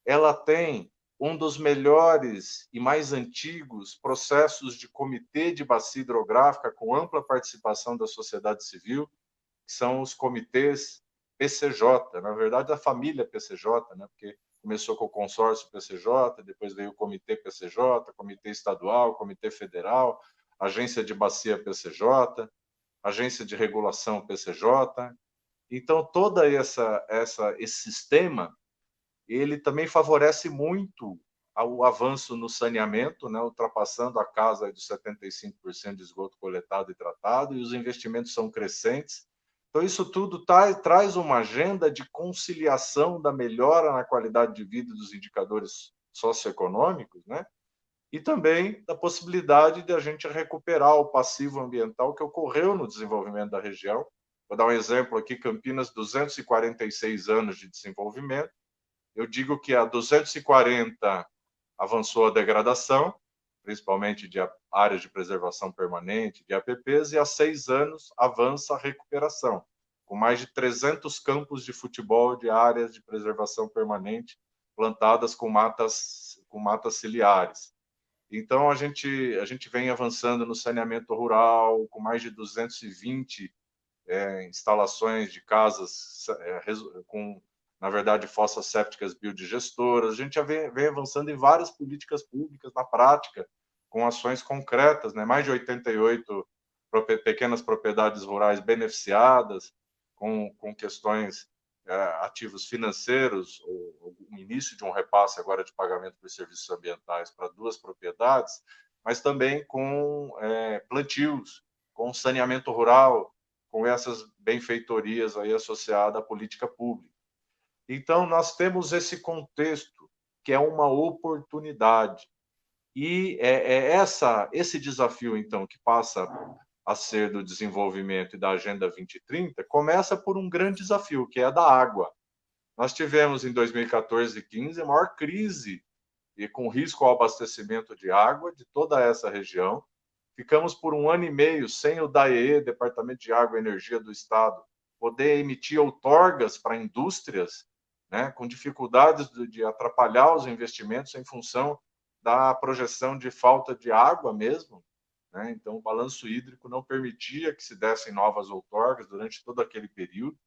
ela tem um dos melhores e mais antigos processos de comitê de bacia hidrográfica com ampla participação da sociedade civil, que são os comitês PCJ, na verdade a família PCJ, né? Porque começou com o consórcio PCJ, depois veio o comitê PCJ, comitê estadual, comitê federal, agência de bacia PCJ, agência de regulação PCJ. Então, todo esse sistema, ele também favorece muito o avanço no saneamento, né, ultrapassando a casa dos 75% de esgoto coletado e tratado, e os investimentos são crescentes. Então, isso tudo traz uma agenda de conciliação da melhora na qualidade de vida dos indicadores socioeconômicos, né, e também da possibilidade de a gente recuperar o passivo ambiental que ocorreu no desenvolvimento da região. Vou dar um exemplo aqui, Campinas, 246 anos de desenvolvimento. Eu digo que há 240 avançou a degradação, principalmente de áreas de preservação permanente, de APPs, e há 6 anos avança a recuperação, com mais de 300 campos de futebol de áreas de preservação permanente plantadas com matas ciliares. Então, a gente vem avançando no saneamento rural, com mais de 220 instalações de casas com, na verdade, fossas sépticas biodigestoras. A gente já vem avançando em várias políticas públicas na prática, com ações concretas, né? Mais de 88 pequenas propriedades rurais beneficiadas, com questões ativos financeiros, ou o início de um repasse agora de pagamento por serviços ambientais para 2 propriedades, mas também com plantios, com saneamento rural, com essas benfeitorias aí associadas à política pública. Então, nós temos esse contexto, que é uma oportunidade. E esse desafio, então, que passa a ser do desenvolvimento e da Agenda 2030, começa por um grande desafio, que é a da água. Nós tivemos, em 2014 e 2015, a maior crise e com risco ao abastecimento de água de toda essa região. Ficamos por 1 ano e meio sem o DAEE, Departamento de Água e Energia do Estado, poder emitir outorgas para indústrias, né, com dificuldades de atrapalhar os investimentos em função da projeção de falta de água mesmo, né? Então, o balanço hídrico não permitia que se dessem novas outorgas durante todo aquele período.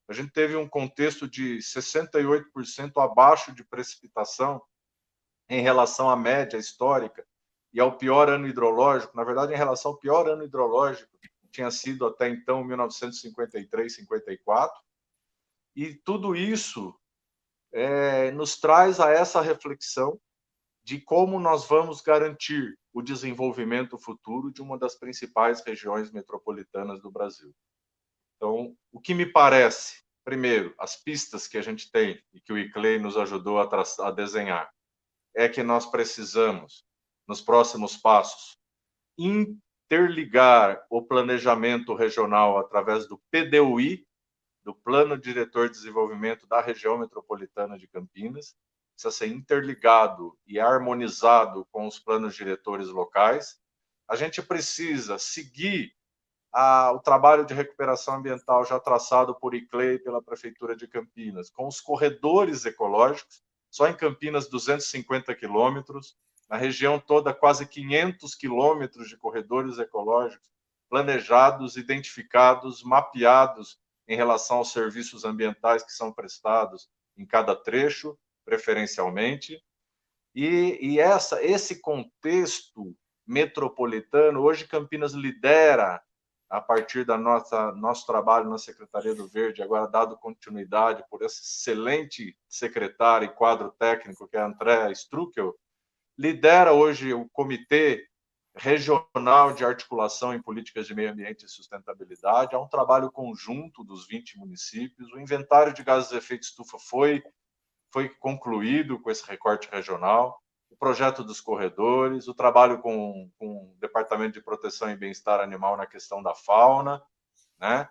A gente teve um contexto de 68% abaixo de precipitação em relação à média histórica e ao pior ano hidrológico. Na verdade, em relação ao pior ano hidrológico, tinha sido até então 1953-54. E tudo isso nos traz a essa reflexão de como nós vamos garantir o desenvolvimento futuro de uma das principais regiões metropolitanas do Brasil. Então, o que me parece, primeiro, as pistas que a gente tem e que o ICLEI nos ajudou a desenhar, é que nós precisamos, nos próximos passos, interligar o planejamento regional através do PDUI, do Plano Diretor de Desenvolvimento da Região Metropolitana de Campinas, precisa ser interligado e harmonizado com os planos diretores locais. A gente precisa seguir o trabalho de recuperação ambiental já traçado por ICLEI pela Prefeitura de Campinas, com os corredores ecológicos, só em Campinas 250 quilômetros, na região toda quase 500 quilômetros de corredores ecológicos planejados, identificados, mapeados em relação aos serviços ambientais que são prestados em cada trecho, preferencialmente. E esse contexto metropolitano, hoje Campinas lidera, a partir da nosso trabalho na Secretaria do Verde, agora dado continuidade por esse excelente secretário e quadro técnico, que é André Struckel, lidera hoje o Comitê Regional de Articulação em Políticas de Meio Ambiente e Sustentabilidade. Há um trabalho conjunto dos 20 municípios. O inventário de gases de efeito estufa foi concluído com esse recorte regional. O projeto dos corredores, o trabalho com o Departamento de Proteção e Bem-Estar Animal na questão da fauna, né?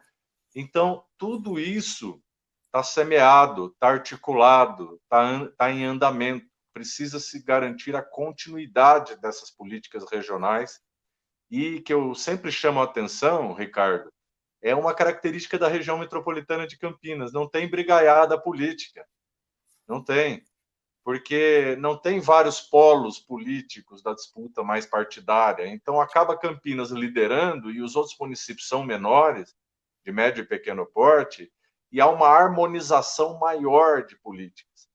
Então, tudo isso está semeado, está articulado, está em andamento. Precisa se garantir a continuidade dessas políticas regionais e que eu sempre chamo a atenção, Ricardo, é uma característica da região metropolitana de Campinas, não tem brigaiada política, não tem, porque não tem vários polos políticos da disputa mais partidária, então acaba Campinas liderando e os outros municípios são menores, de médio e pequeno porte, e há uma harmonização maior de políticas.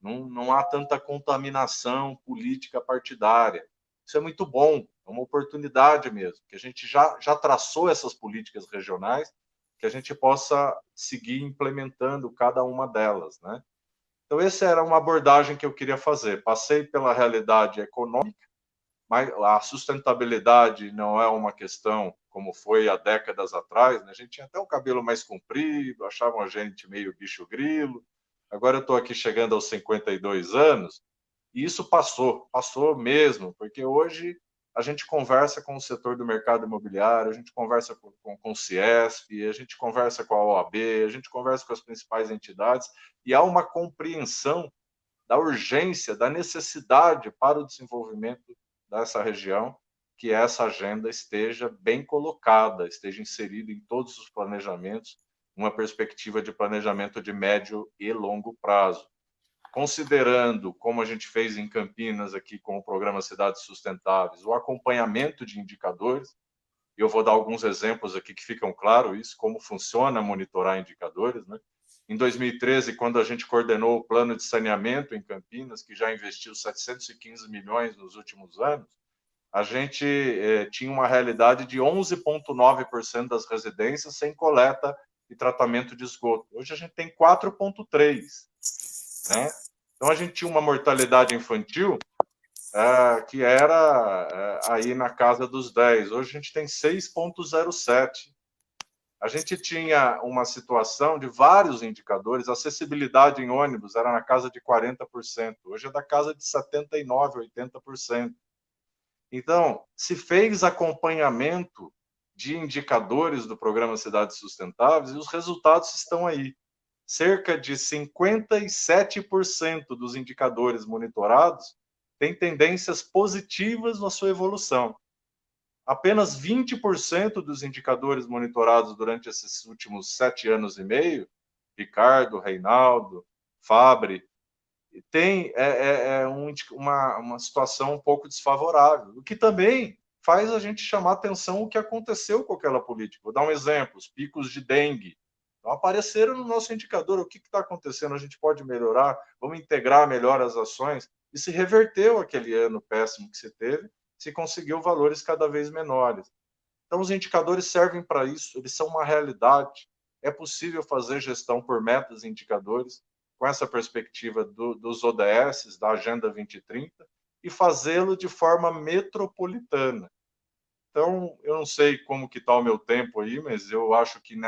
Não há tanta contaminação política partidária. Isso é muito bom, é uma oportunidade mesmo, que a gente já traçou essas políticas regionais, que a gente possa seguir implementando cada uma delas, né? Então, essa era uma abordagem que eu queria fazer. Passei pela realidade econômica, mas a sustentabilidade não é uma questão como foi há décadas atrás, né? A gente tinha até o cabelo mais comprido, achavam a gente meio bicho grilo. Agora eu estou aqui chegando aos 52 anos e isso passou mesmo, porque hoje a gente conversa com o setor do mercado imobiliário, a gente conversa com o Ciesp, a gente conversa com a OAB, a gente conversa com as principais entidades e há uma compreensão da urgência, da necessidade para o desenvolvimento dessa região, que essa agenda esteja bem colocada, esteja inserida em todos os planejamentos, uma perspectiva de planejamento de médio e longo prazo. Considerando, como a gente fez em Campinas aqui com o programa Cidades Sustentáveis, o acompanhamento de indicadores, eu vou dar alguns exemplos aqui que ficam claros isso, como funciona monitorar indicadores, né? Em 2013, quando a gente coordenou o plano de saneamento em Campinas, que já investiu 715 milhões nos últimos anos, a gente tinha uma realidade de 11,9% das residências sem coleta e tratamento de esgoto. Hoje a gente tem 4,3, né? Então a gente tinha uma mortalidade infantil que era aí na casa dos 10. Hoje a gente tem 6,07. A gente tinha uma situação de vários indicadores, a acessibilidade em ônibus era na casa de 40%, hoje é da casa de 79%, 80%. Então, se fez acompanhamento de indicadores do Programa Cidades Sustentáveis e os resultados estão aí. Cerca de 57% dos indicadores monitorados têm tendências positivas na sua evolução. Apenas 20% dos indicadores monitorados durante esses últimos 7 anos e meio, Ricardo, Reinaldo, Fabri, tem uma situação um pouco desfavorável, o que também faz a gente chamar atenção o que aconteceu com aquela política. Vou dar um exemplo, os picos de dengue. Então, apareceram no nosso indicador, o que está acontecendo, a gente pode melhorar, vamos integrar melhor as ações, e se reverteu aquele ano péssimo que se teve, se conseguiu valores cada vez menores. Então, os indicadores servem para isso, eles são uma realidade. É possível fazer gestão por metas e indicadores, com essa perspectiva dos ODS, da Agenda 2030, e fazê-lo de forma metropolitana. Então, eu não sei como que está o meu tempo aí, mas eu acho que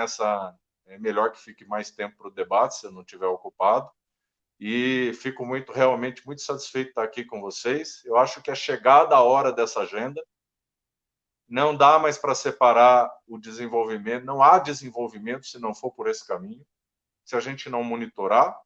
é melhor que fique mais tempo para o debate, se eu não estiver ocupado. E fico realmente muito satisfeito de estar aqui com vocês. Eu acho que é chegada a hora dessa agenda. Não dá mais para separar o desenvolvimento. Não há desenvolvimento se não for por esse caminho. Se a gente não monitorar,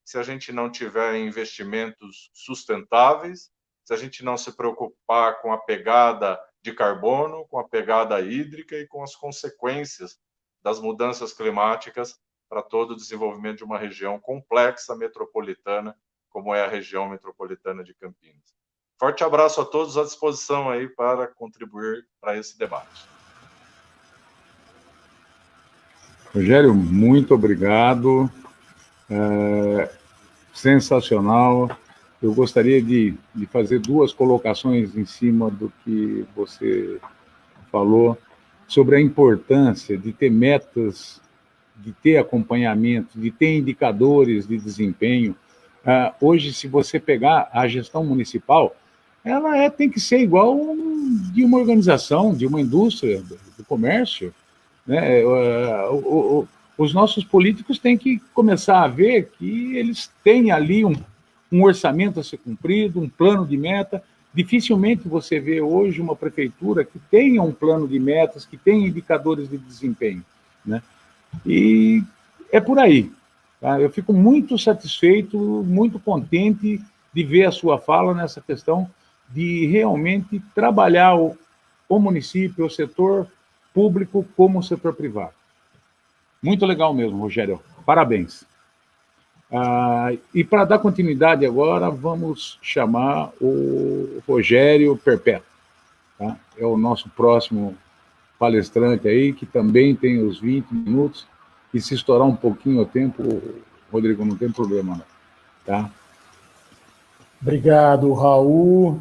se a gente não tiver investimentos sustentáveis, se a gente não se preocupar com a pegada de carbono, com a pegada hídrica e com as consequências das mudanças climáticas para todo o desenvolvimento de uma região complexa metropolitana, como é a região metropolitana de Campinas. Forte abraço a todos, à disposição aí para contribuir para esse debate. Rogério, muito obrigado. Sensacional. Eu gostaria de fazer 2 colocações em cima do que você falou sobre a importância de ter metas, de ter acompanhamento, de ter indicadores de desempenho. Hoje, se você pegar a gestão municipal, ela tem que ser igual de uma organização, de uma indústria, do comércio, né? Os nossos políticos têm que começar a ver que eles têm ali um orçamento a ser cumprido, um plano de meta. Dificilmente você vê hoje uma prefeitura que tenha um plano de metas, que tenha indicadores de desempenho, né? E é por aí. Tá? Eu fico muito satisfeito, muito contente de ver a sua fala nessa questão de realmente trabalhar o município, o setor público como o setor privado. Muito legal mesmo, Rogério. Parabéns. E para dar continuidade agora, vamos chamar o Rogério Perpétuo. Tá? É o nosso próximo palestrante aí, que também tem os 20 minutos, e se estourar um pouquinho o tempo, Rodrigo, não tem problema, não. Tá? Obrigado, Raul.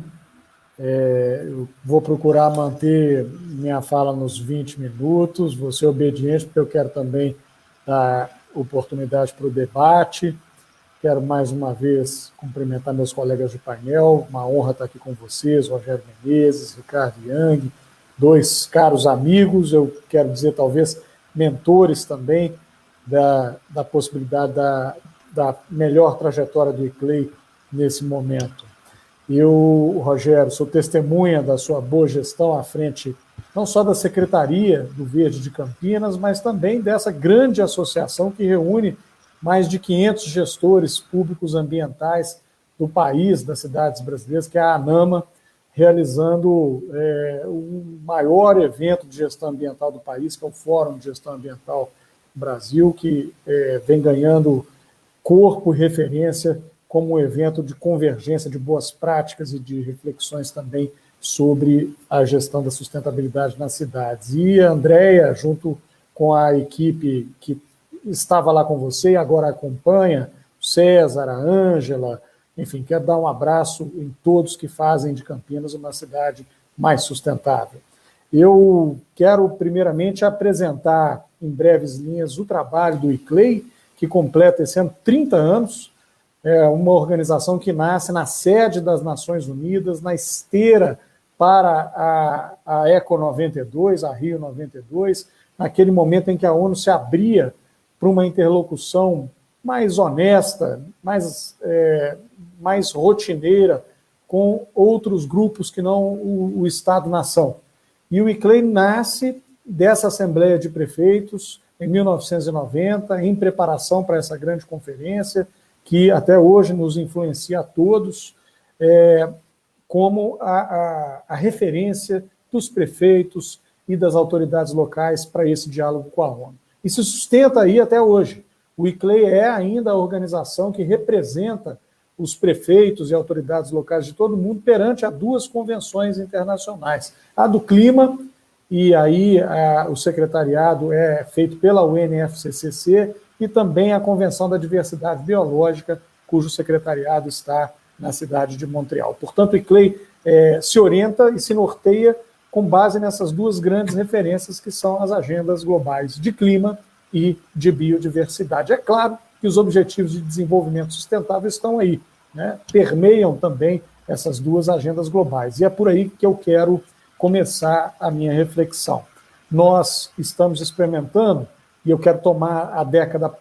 Eu vou procurar manter minha fala nos 20 minutos, vou ser obediente, porque eu quero também dar oportunidade para o debate. Quero mais uma vez cumprimentar meus colegas de painel, uma honra estar aqui com vocês, Rogério Menezes, Ricardo Yang, 2 caros amigos, eu quero dizer talvez mentores também da possibilidade da melhor trajetória do ICLEI nesse momento. Eu, Rogério, sou testemunha da sua boa gestão à frente não só da Secretaria do Verde de Campinas, mas também dessa grande associação que reúne mais de 500 gestores públicos ambientais do país, das cidades brasileiras, que é a ANAMA, realizando o maior evento de gestão ambiental do país, que é o Fórum de Gestão Ambiental Brasil, que vem ganhando corpo e referência como um evento de convergência de boas práticas e de reflexões também sobre a gestão da sustentabilidade nas cidades. E a Andréia, junto com a equipe que estava lá com você e agora acompanha, o César, a Ângela, enfim, quero dar um abraço em todos que fazem de Campinas uma cidade mais sustentável. Eu quero, primeiramente, apresentar em breves linhas o trabalho do ICLEI, que completa esse ano 30 anos, é uma organização que nasce na sede das Nações Unidas, na esteira para a ECO 92, a Rio 92, naquele momento em que a ONU se abria para uma interlocução mais honesta, mais rotineira, com outros grupos que não o Estado-nação. E o ICLEI nasce dessa Assembleia de Prefeitos em 1990, em preparação para essa grande conferência, que até hoje nos influencia a todos, como a referência dos prefeitos e das autoridades locais para esse diálogo com a ONU. E se sustenta aí até hoje. O ICLEI é ainda a organização que representa os prefeitos e autoridades locais de todo o mundo perante a duas convenções internacionais. A do clima, e aí o secretariado é feito pela UNFCCC, e também a Convenção da Diversidade Biológica, cujo secretariado está na cidade de Montreal. Portanto, o ICLEI se orienta e se norteia com base nessas duas grandes referências que são as agendas globais de clima e de biodiversidade. É claro que os Objetivos de Desenvolvimento Sustentável estão aí, né? Permeiam também essas duas agendas globais. E é por aí que eu quero começar a minha reflexão. Nós estamos experimentando, e eu quero tomar a década,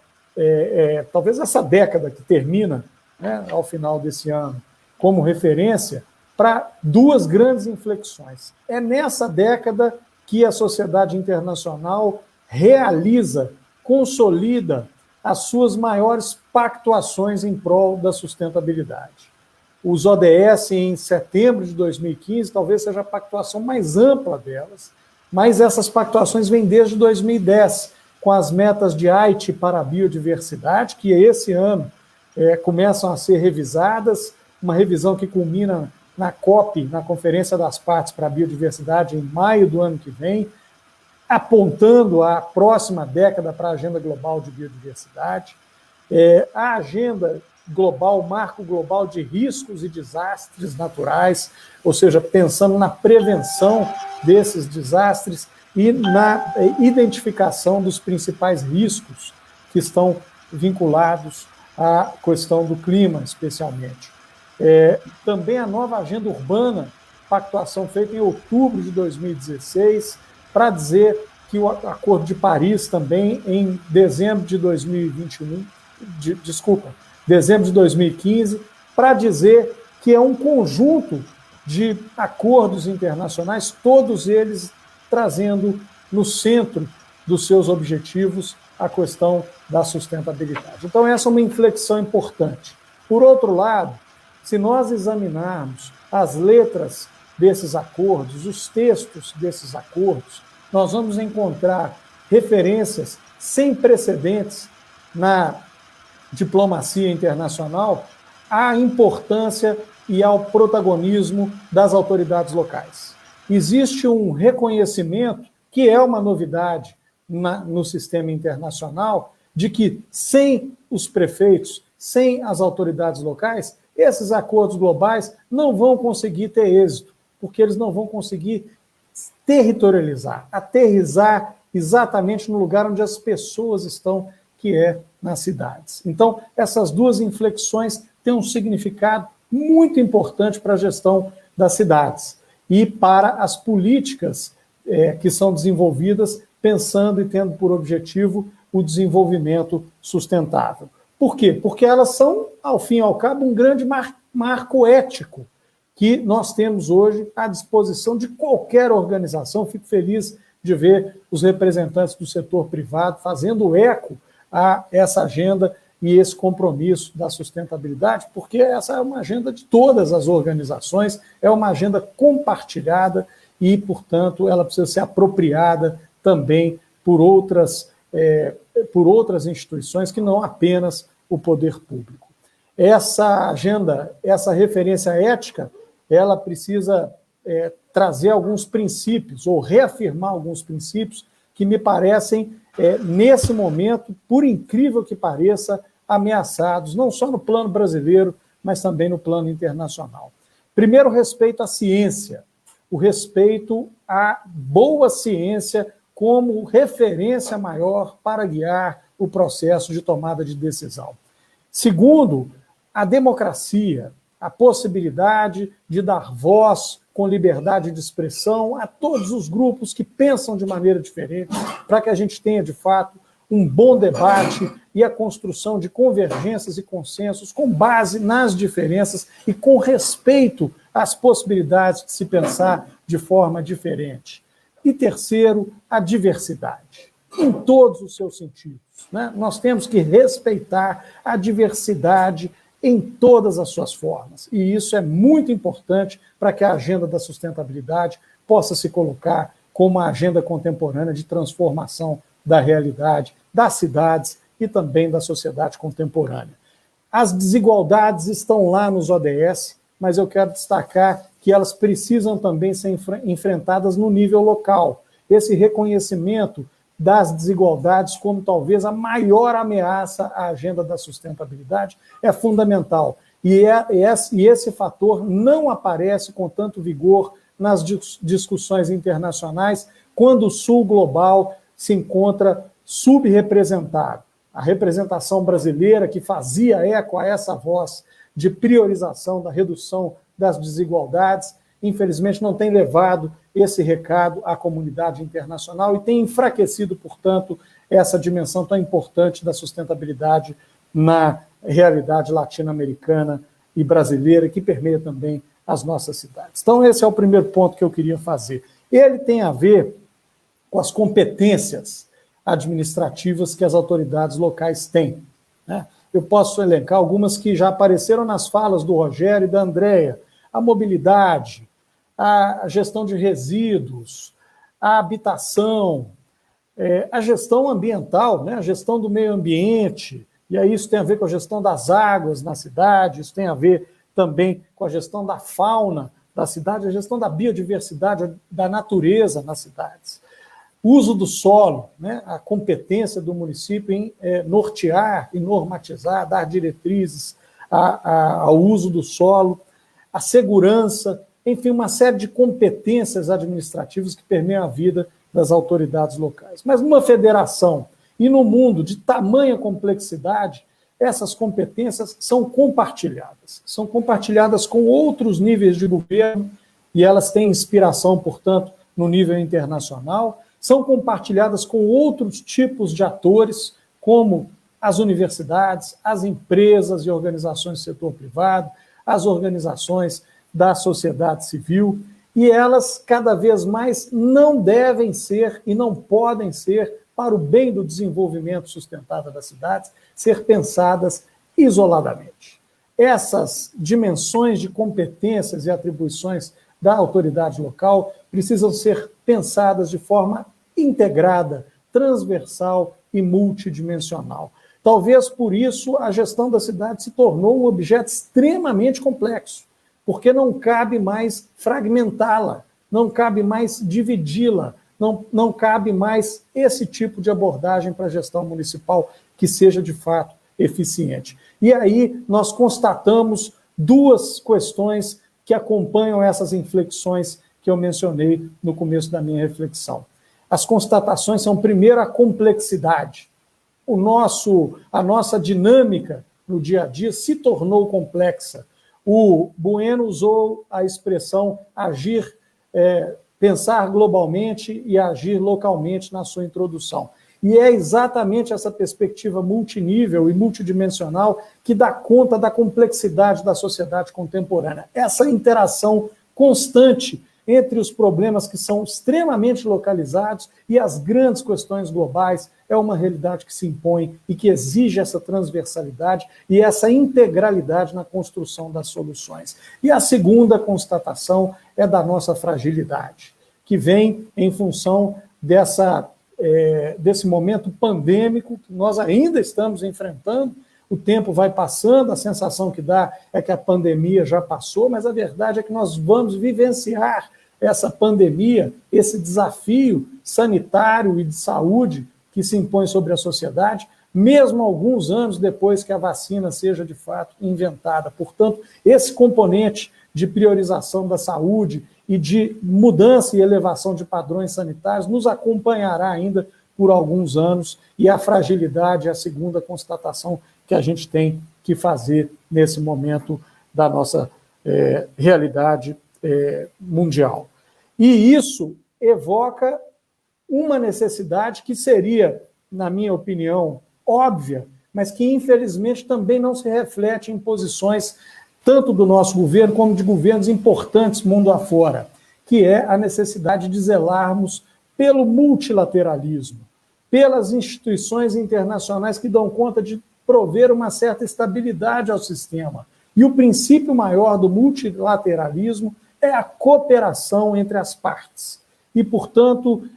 talvez essa década que termina, né, ao final desse ano, como referência para duas grandes inflexões. É nessa década que a sociedade internacional realiza, consolida as suas maiores pactuações em prol da sustentabilidade. Os ODS, em setembro de 2015, talvez seja a pactuação mais ampla delas, mas essas pactuações vêm desde 2010, com as metas de Aichi para a biodiversidade, que esse ano começam a ser revisadas, uma revisão que culmina na COP, na Conferência das Partes para a Biodiversidade, em maio do ano que vem, apontando a próxima década para a Agenda Global de Biodiversidade. A Agenda Global, Marco Global de Riscos e Desastres Naturais, ou seja, pensando na prevenção desses desastres e na identificação dos principais riscos que estão vinculados à questão do clima, especialmente. Também a nova Agenda Urbana, pactuação feita em outubro de 2016, para dizer que o Acordo de Paris também, em dezembro de 2015, para dizer que é um conjunto de acordos internacionais, todos eles trazendo no centro dos seus objetivos a questão da sustentabilidade. Então, essa é uma inflexão importante. Por outro lado, se nós examinarmos as letras desses acordos, os textos desses acordos, nós vamos encontrar referências sem precedentes na diplomacia internacional à importância e ao protagonismo das autoridades locais. Existe um reconhecimento, que é uma novidade no sistema internacional, de que sem os prefeitos, sem as autoridades locais, esses acordos globais não vão conseguir ter êxito, porque eles não vão conseguir territorializar, aterrissar exatamente no lugar onde as pessoas estão, que é nas cidades. Então, essas duas inflexões têm um significado muito importante para a gestão das cidades e para as políticas que são desenvolvidas pensando e tendo por objetivo o desenvolvimento sustentável. Por quê? Porque elas são, ao fim e ao cabo, um grande marco ético que nós temos hoje à disposição de qualquer organização. Fico feliz de ver os representantes do setor privado fazendo eco a essa agenda e esse compromisso da sustentabilidade, porque essa é uma agenda de todas as organizações, é uma agenda compartilhada e, portanto, ela precisa ser apropriada também por outras instituições que não apenas o poder público. Essa agenda, essa referência ética, ela precisa trazer alguns princípios, ou reafirmar alguns princípios que me parecem, nesse momento, por incrível que pareça, ameaçados, não só no plano brasileiro, mas também no plano internacional. Primeiro, o respeito à ciência, o respeito à boa ciência como referência maior para guiar o processo de tomada de decisão. Segundo, a democracia, a possibilidade de dar voz com liberdade de expressão a todos os grupos que pensam de maneira diferente, para que a gente tenha, de fato, um bom debate e a construção de convergências e consensos com base nas diferenças e com respeito às possibilidades de se pensar de forma diferente. E terceiro, a diversidade, em todos os seus sentidos, né? Nós temos que respeitar a diversidade em todas as suas formas. E isso é muito importante para que a agenda da sustentabilidade possa se colocar como uma agenda contemporânea de transformação da realidade, das cidades e também da sociedade contemporânea. As desigualdades estão lá nos ODS, mas eu quero destacar que elas precisam também ser enfrentadas no nível local. Esse reconhecimento das desigualdades como talvez a maior ameaça à agenda da sustentabilidade é fundamental. E esse fator não aparece com tanto vigor nas discussões internacionais quando o Sul global se encontra subrepresentado. A representação brasileira, que fazia eco a essa voz de priorização da redução das desigualdades, infelizmente não tem levado esse recado à comunidade internacional e tem enfraquecido, portanto, essa dimensão tão importante da sustentabilidade na realidade latino-americana e brasileira, que permeia também as nossas cidades. Então, esse é o primeiro ponto que eu queria fazer. Ele tem a ver com as competências administrativas que as autoridades locais têm, né? Eu posso elencar algumas que já apareceram nas falas do Rogério e da Andréia: a mobilidade, a gestão de resíduos, a habitação, a gestão ambiental, né? A gestão do meio ambiente, e aí isso tem a ver com a gestão das águas na cidade, isso tem a ver também com a gestão da fauna da cidade, a gestão da biodiversidade, da natureza nas cidades. O uso do solo, né? A competência do município em nortear e normatizar, dar diretrizes ao uso do solo, a segurança, enfim, uma série de competências administrativas que permeiam a vida das autoridades locais. Mas numa federação e no mundo de tamanha complexidade, essas competências são compartilhadas com outros níveis de governo, e elas têm inspiração, portanto, no nível internacional, são compartilhadas com outros tipos de atores, como as universidades, as empresas e organizações do setor privado, as organizações da sociedade civil, e elas cada vez mais não devem ser e não podem ser, para o bem do desenvolvimento sustentável das cidades, ser pensadas isoladamente. Essas dimensões de competências e atribuições da autoridade local precisam ser pensadas de forma integrada, transversal e multidimensional. Talvez por isso a gestão da cidade se tornou um objeto extremamente complexo, porque não cabe mais fragmentá-la, não cabe mais dividi-la, não cabe mais esse tipo de abordagem para a gestão municipal que seja, de fato, eficiente. E aí nós constatamos duas questões que acompanham essas inflexões que eu mencionei no começo da minha reflexão. As constatações são, primeiro, a complexidade. A nossa dinâmica no dia a dia se tornou complexa. O Bueno usou a expressão pensar globalmente e agir localmente na sua introdução. E é exatamente essa perspectiva multinível e multidimensional que dá conta da complexidade da sociedade contemporânea. Essa interação constante entre os problemas que são extremamente localizados e as grandes questões globais é uma realidade que se impõe e que exige essa transversalidade e essa integralidade na construção das soluções. E a segunda constatação é da nossa fragilidade, que vem em função desse momento pandêmico que nós ainda estamos enfrentando. O tempo vai passando, a sensação que dá é que a pandemia já passou, mas a verdade é que nós vamos vivenciar essa pandemia, esse desafio sanitário e de saúde que se impõe sobre a sociedade, mesmo alguns anos depois que a vacina seja, de fato, inventada. Portanto, esse componente de priorização da saúde e de mudança e elevação de padrões sanitários nos acompanhará ainda por alguns anos, e a fragilidade é a segunda constatação que a gente tem que fazer nesse momento da nossa realidade mundial. E isso evoca uma necessidade que seria, na minha opinião, óbvia, mas que, infelizmente, também não se reflete em posições tanto do nosso governo como de governos importantes mundo afora, que é a necessidade de zelarmos pelo multilateralismo, pelas instituições internacionais que dão conta de prover uma certa estabilidade ao sistema. E o princípio maior do multilateralismo é a cooperação entre as partes. E, portanto,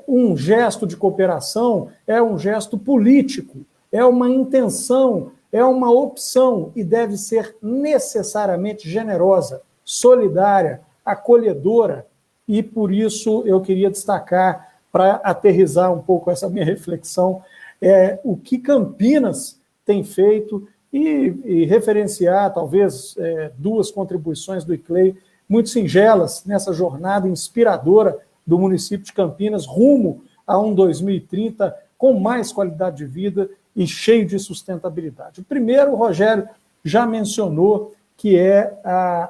um gesto de cooperação é um gesto político, é uma intenção, é uma opção e deve ser necessariamente generosa, solidária, acolhedora. E, por isso, eu queria destacar, para aterrizar um pouco essa minha reflexão, o que Campinas tem feito e referenciar, talvez, duas contribuições do ICLEI muito singelas nessa jornada inspiradora do município de Campinas rumo a um 2030 com mais qualidade de vida e cheio de sustentabilidade. O primeiro, o Rogério já mencionou, que é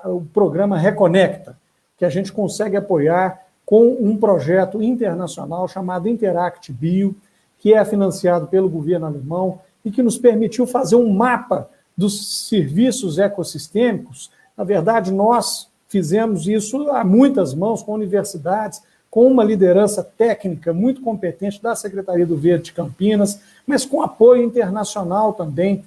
o programa Reconecta, que a gente consegue apoiar com um projeto internacional chamado Interact Bio, que é financiado pelo governo alemão e que nos permitiu fazer um mapa dos serviços ecossistêmicos. Na verdade, nós fizemos isso a muitas mãos, com universidades, com uma liderança técnica muito competente da Secretaria do Verde de Campinas, mas com apoio internacional também.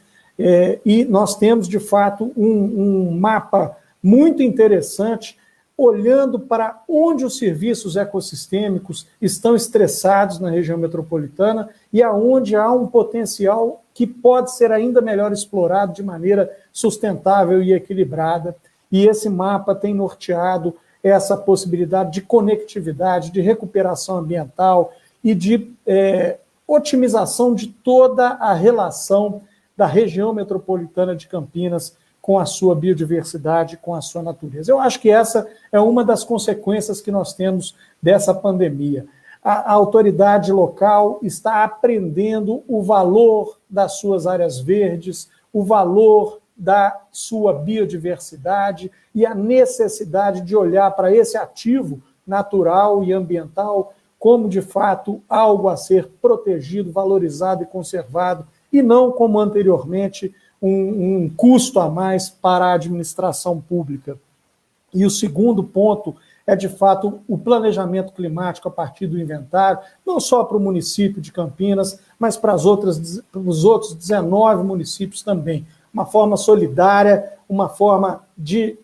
E nós temos, de fato, um mapa muito interessante, olhando para onde os serviços ecossistêmicos estão estressados na região metropolitana e aonde há um potencial que pode ser ainda melhor explorado de maneira sustentável e equilibrada. E esse mapa tem norteado essa possibilidade de conectividade, de recuperação ambiental e de otimização de toda a relação da região metropolitana de Campinas com a sua biodiversidade, com a sua natureza. Eu acho que essa é uma das consequências que nós temos dessa pandemia. A autoridade local está aprendendo o valor das suas áreas verdes, o valor da sua biodiversidade e a necessidade de olhar para esse ativo natural e ambiental como, de fato, algo a ser protegido, valorizado e conservado, e não como anteriormente um custo a mais para a administração pública. E o segundo ponto é, de fato, o planejamento climático a partir do inventário, não só para o município de Campinas, mas para os outros 19 municípios também. Uma forma solidária, uma forma de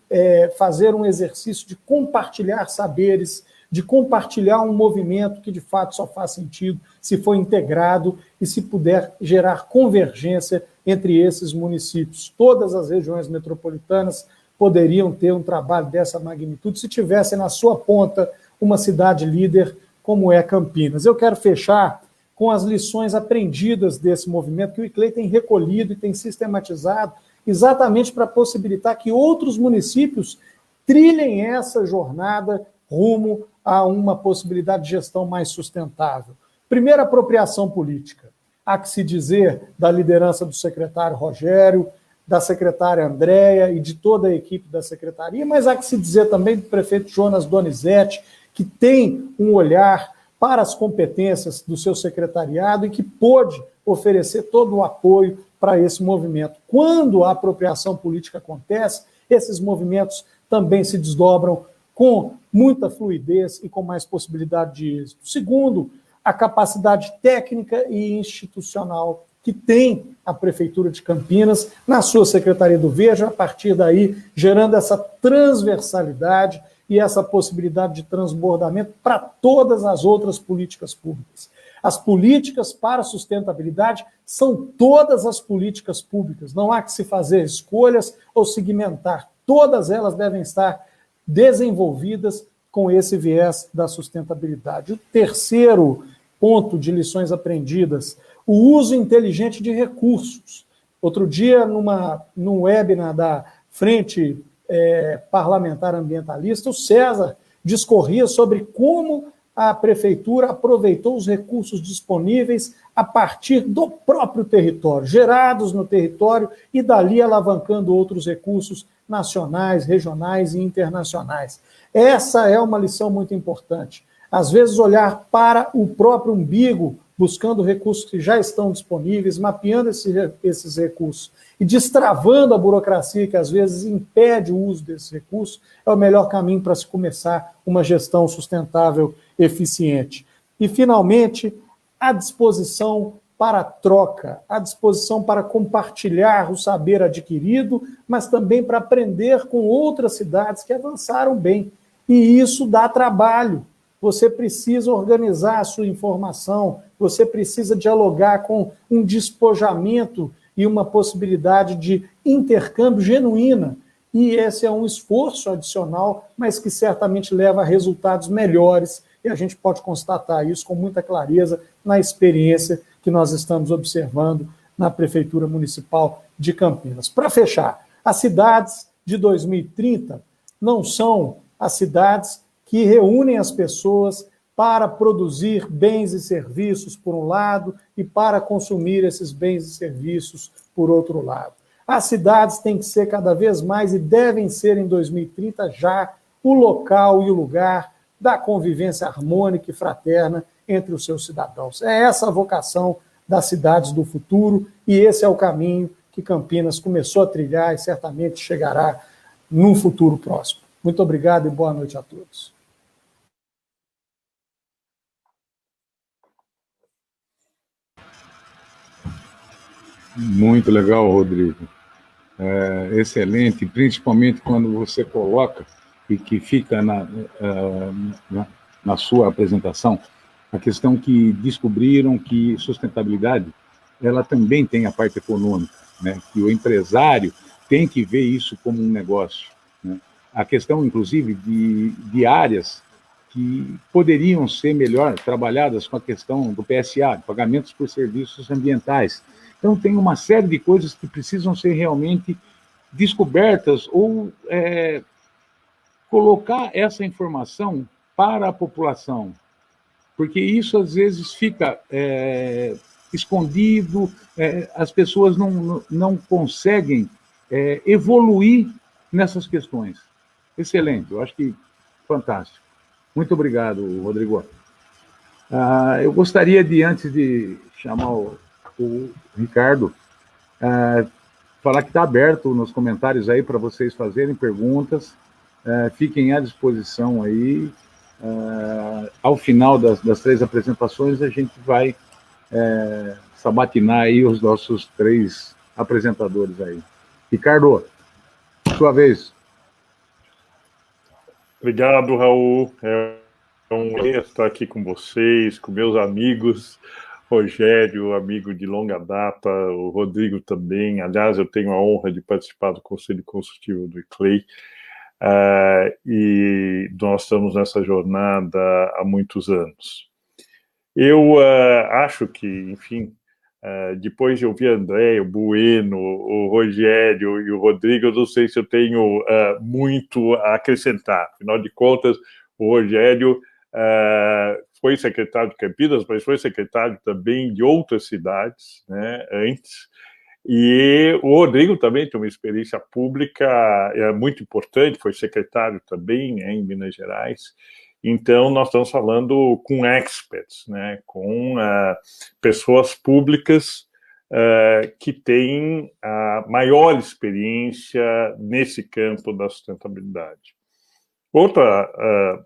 fazer um exercício de compartilhar saberes, de compartilhar um movimento que, de fato, só faz sentido se for integrado e se puder gerar convergência entre esses municípios. Todas as regiões metropolitanas poderiam ter um trabalho dessa magnitude se tivesse na sua ponta uma cidade líder como é Campinas. Eu quero fechar com as lições aprendidas desse movimento que o ICLEI tem recolhido e tem sistematizado exatamente para possibilitar que outros municípios trilhem essa jornada rumo a uma possibilidade de gestão mais sustentável. Primeiro, apropriação política. Há que se dizer da liderança do secretário Rogério, da secretária Andréia e de toda a equipe da secretaria, mas há que se dizer também do prefeito Jonas Donizete, que tem um olhar para as competências do seu secretariado e que pôde oferecer todo o apoio para esse movimento. Quando a apropriação política acontece, esses movimentos também se desdobram com muita fluidez e com mais possibilidade de êxito. Segundo, a capacidade técnica e institucional que tem a Prefeitura de Campinas na sua Secretaria do Verde, a partir daí gerando essa transversalidade e essa possibilidade de transbordamento para todas as outras políticas públicas. As políticas para a sustentabilidade são todas as políticas públicas, não há que se fazer escolhas ou segmentar, todas elas devem estar desenvolvidas com esse viés da sustentabilidade. O terceiro ponto de lições aprendidas, o uso inteligente de recursos. Outro dia, num webinar da Frente parlamentar ambientalista, o César discorria sobre como a prefeitura aproveitou os recursos disponíveis a partir do próprio território, gerados no território, e dali alavancando outros recursos nacionais, regionais e internacionais. Essa é uma lição muito importante. Às vezes, olhar para o próprio umbigo, buscando recursos que já estão disponíveis, mapeando esses recursos e destravando a burocracia que às vezes impede o uso desses recursos, é o melhor caminho para se começar uma gestão sustentável, eficiente. E, finalmente, a disposição para a troca, a disposição para compartilhar o saber adquirido, mas também para aprender com outras cidades que avançaram bem. E isso dá trabalho. Você precisa organizar a sua informação, você precisa dialogar com um despojamento e uma possibilidade de intercâmbio genuína. E esse é um esforço adicional, mas que certamente leva a resultados melhores, e a gente pode constatar isso com muita clareza na experiência que nós estamos observando na Prefeitura Municipal de Campinas. Para fechar, as cidades de 2030 não são as cidades que reúnem as pessoas para produzir bens e serviços, por um lado, e para consumir esses bens e serviços, por outro lado. As cidades têm que ser cada vez mais, e devem ser em 2030 já, o local e o lugar da convivência harmônica e fraterna entre os seus cidadãos. É essa a vocação das cidades do futuro, e esse é o caminho que Campinas começou a trilhar e certamente chegará num futuro próximo. Muito obrigado e boa noite a todos. Muito legal, Rodrigo. Excelente, principalmente quando você coloca, e que fica na sua apresentação, a questão que descobriram que sustentabilidade, ela também tem a parte econômica, né? Que o empresário tem que ver isso como um negócio, né? A questão, inclusive, de áreas que poderiam ser melhor trabalhadas com a questão do PSA, pagamentos por serviços ambientais. Então, tem uma série de coisas que precisam ser realmente descobertas ou colocar essa informação para a população, porque isso, às vezes, fica escondido, as pessoas não conseguem evoluir nessas questões. Excelente, eu acho que fantástico. Muito obrigado, Rodrigo. Eu gostaria de, antes de chamar o Ricardo, falar que está aberto nos comentários aí para vocês fazerem perguntas, fiquem à disposição aí. Ao final das 3 apresentações, a gente vai sabatinar aí os nossos 3 apresentadores aí. Ricardo, sua vez. Obrigado, Raul. É um prazer estar aqui com vocês, com meus amigos, Rogério, amigo de longa data, o Rodrigo também. Aliás, eu tenho a honra de participar do Conselho Consultivo do ICLEI, e nós estamos nessa jornada há muitos anos. Eu acho que, enfim, depois de ouvir a André, o Bueno, o Rogério e o Rodrigo, eu não sei se eu tenho muito a acrescentar. Afinal de contas, o Rogério foi secretário de Campinas, mas foi secretário também de outras cidades, né, antes. E o Rodrigo também tem uma experiência pública muito importante, foi secretário também em Minas Gerais. Então, nós estamos falando com experts, né, com pessoas públicas que têm a maior experiência nesse campo da sustentabilidade. Outra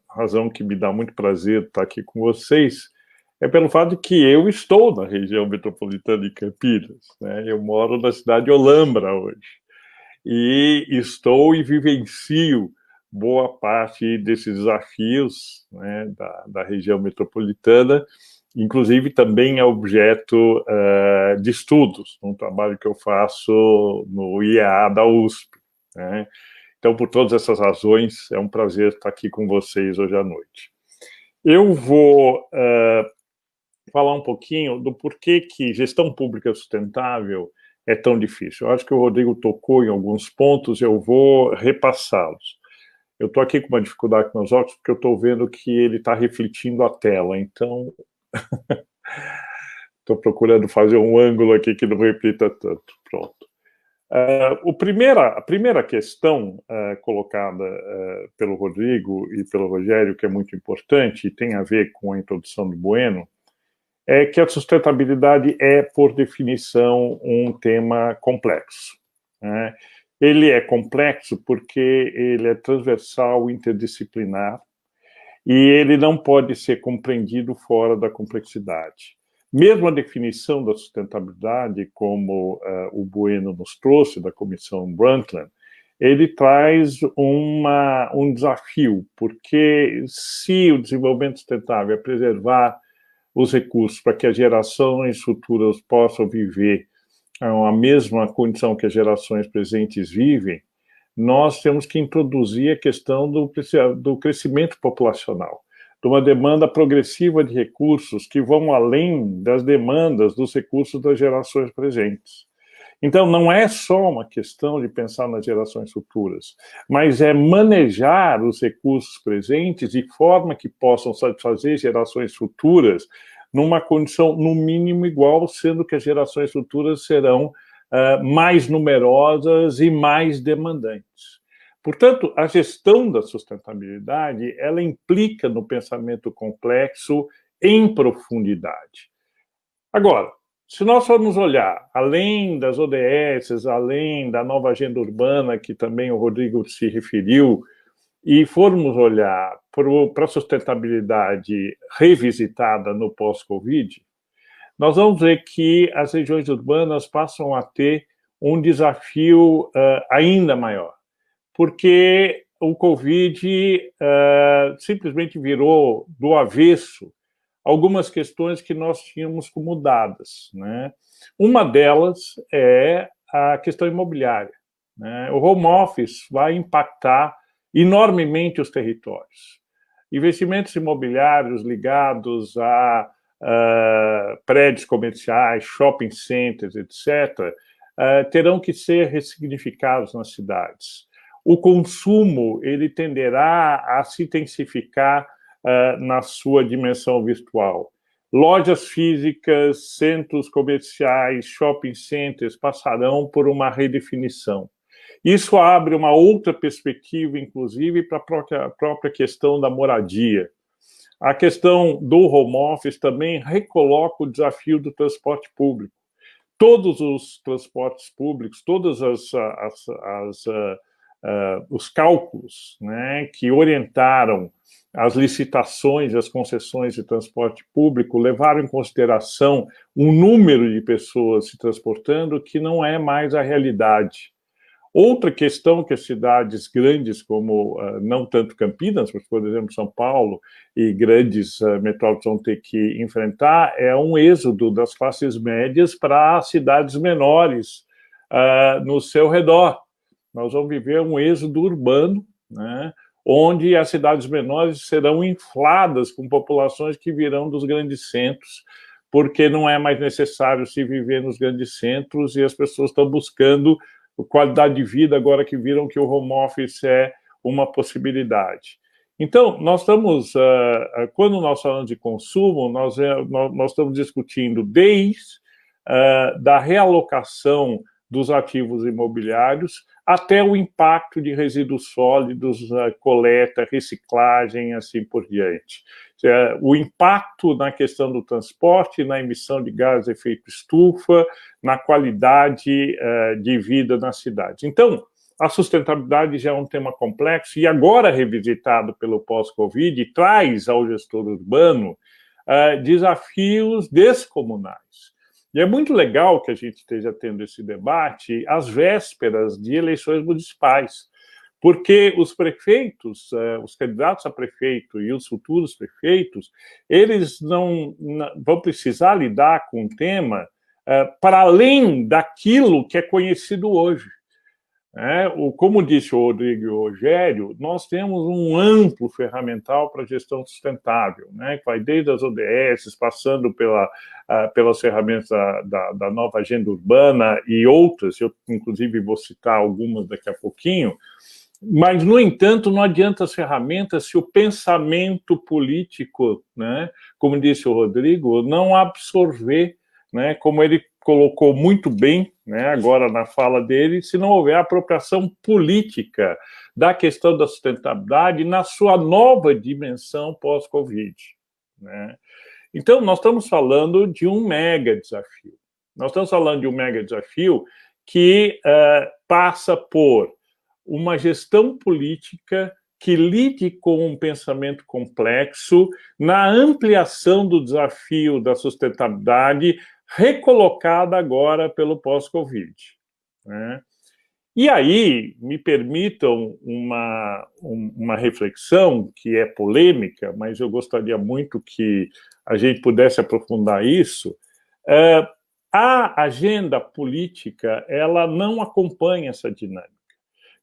razão que me dá muito prazer estar aqui com vocês é pelo fato de que eu estou na região metropolitana de Campinas, né? Eu moro na cidade de Olambra hoje, e estou e vivencio boa parte desses desafios, né, da região metropolitana, inclusive também é objeto de estudos, um trabalho que eu faço no IEA da USP, né? Então, por todas essas razões, é um prazer estar aqui com vocês hoje à noite. Eu vou falar um pouquinho do porquê que gestão pública sustentável é tão difícil. Eu acho que o Rodrigo tocou em alguns pontos, eu vou repassá-los. Eu estou aqui com uma dificuldade com meus óculos, porque eu estou vendo que ele está refletindo a tela, então estou procurando fazer um ângulo aqui que não reflita tanto. Pronto. A primeira questão colocada pelo Rodrigo e pelo Rogério, que é muito importante e tem a ver com a introdução do Bueno, é que a sustentabilidade é, por definição, um tema complexo, né? Ele é complexo porque ele é transversal, interdisciplinar, e ele não pode ser compreendido fora da complexidade. Mesmo a definição da sustentabilidade, como o Bueno nos trouxe, da Comissão Brundtland, ele traz um desafio, porque se o desenvolvimento sustentável é preservar os recursos para que as gerações futuras possam viver a mesma condição que as gerações presentes vivem, nós temos que introduzir a questão do crescimento populacional, de uma demanda progressiva de recursos que vão além das demandas dos recursos das gerações presentes. Então, não é só uma questão de pensar nas gerações futuras, mas é manejar os recursos presentes de forma que possam satisfazer gerações futuras numa condição, no mínimo, igual, sendo que as gerações futuras serão mais numerosas e mais demandantes. Portanto, a gestão da sustentabilidade, ela implica no pensamento complexo em profundidade. Agora, se nós formos olhar, além das ODS, além da nova agenda urbana, que também o Rodrigo se referiu, e formos olhar para a sustentabilidade revisitada no pós-Covid, nós vamos ver que as regiões urbanas passam a ter um desafio ainda maior, porque o Covid simplesmente virou do avesso algumas questões que nós tínhamos como dadas, né? Uma delas é a questão imobiliária, né? O home office vai impactar enormemente os territórios. Investimentos imobiliários ligados a prédios comerciais, shopping centers, etc., terão que ser ressignificados nas cidades. O consumo ele tenderá a se intensificar na sua dimensão virtual. Lojas físicas, centros comerciais, shopping centers passarão por uma redefinição. Isso abre uma outra perspectiva, inclusive, para a própria questão da moradia. A questão do home office também recoloca o desafio do transporte público. Todos os transportes públicos, todos os cálculos, né, que orientaram as licitações e as concessões de transporte público levaram em consideração um número de pessoas se transportando que não é mais a realidade. Outra questão que as cidades grandes, como não tanto Campinas, mas, por exemplo, São Paulo e grandes metrópoles vão ter que enfrentar, é um êxodo das classes médias para cidades menores no seu redor. Nós vamos viver um êxodo urbano, né, onde as cidades menores serão infladas com populações que virão dos grandes centros, porque não é mais necessário se viver nos grandes centros e as pessoas estão buscando qualidade de vida agora que viram que o home office é uma possibilidade. Então, nós estamos, quando nós falamos de consumo, nós estamos discutindo desde da realocação dos ativos imobiliários até o impacto de resíduos sólidos, coleta, reciclagem, assim por diante. O impacto na questão do transporte, na emissão de gases de efeito estufa, na qualidade de vida na cidade. Então, a sustentabilidade já é um tema complexo e agora revisitado pelo pós-Covid traz ao gestor urbano desafios descomunais. E é muito legal que a gente esteja tendo esse debate às vésperas de eleições municipais, porque os prefeitos, os candidatos a prefeito e os futuros prefeitos, eles não vão precisar lidar com um tema para além daquilo que é conhecido hoje. Como disse o Rodrigo e o Rogério, nós temos um amplo ferramental para gestão sustentável, que vai desde as ODS, passando pelas ferramentas da nova agenda urbana e outras, eu inclusive vou citar algumas daqui a pouquinho, mas, no entanto, não adianta as ferramentas se o pensamento político, como disse o Rodrigo, não absorver, como ele colocou muito bem, agora na fala dele, se não houver apropriação política da questão da sustentabilidade na sua nova dimensão pós-Covid. Então, nós estamos falando de um mega desafio. Nós estamos falando de um mega desafio que passa por uma gestão política que lide com um pensamento complexo na ampliação do desafio da sustentabilidade recolocada agora pelo pós-Covid. E aí, me permitam uma reflexão que é polêmica, mas eu gostaria muito que a gente pudesse aprofundar isso. A agenda política, ela não acompanha essa dinâmica.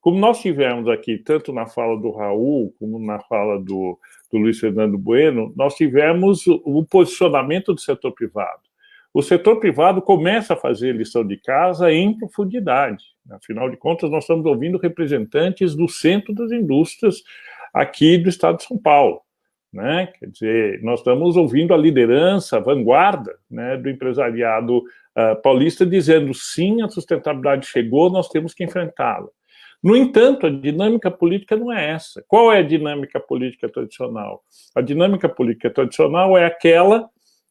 Como nós tivemos aqui, tanto na fala do Raul, como na fala do Luiz Fernando Bueno, nós tivemos o posicionamento do setor privado. O setor privado começa a fazer lição de casa em profundidade. Afinal de contas, nós estamos ouvindo representantes do centro das indústrias aqui do estado de São Paulo. Quer dizer, nós estamos ouvindo a liderança, a vanguarda do empresariado paulista dizendo sim, a sustentabilidade chegou, nós temos que enfrentá-la. No entanto, a dinâmica política não é essa. Qual é a dinâmica política tradicional? A dinâmica política tradicional é aquela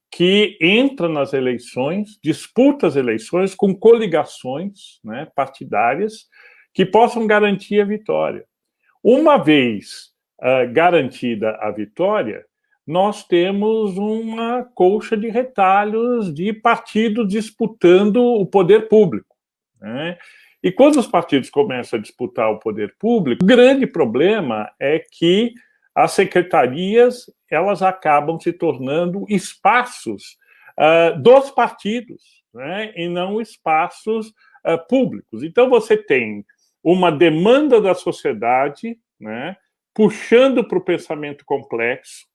que entra nas eleições, disputa as eleições com coligações partidárias que possam garantir a vitória. Uma vez garantida a vitória, nós temos uma colcha de retalhos de partidos disputando o poder público. E quando os partidos começam a disputar o poder público, o grande problema é que as secretarias elas acabam se tornando espaços dos partidos, e não espaços públicos. Então, você tem uma demanda da sociedade, puxando para o pensamento complexo,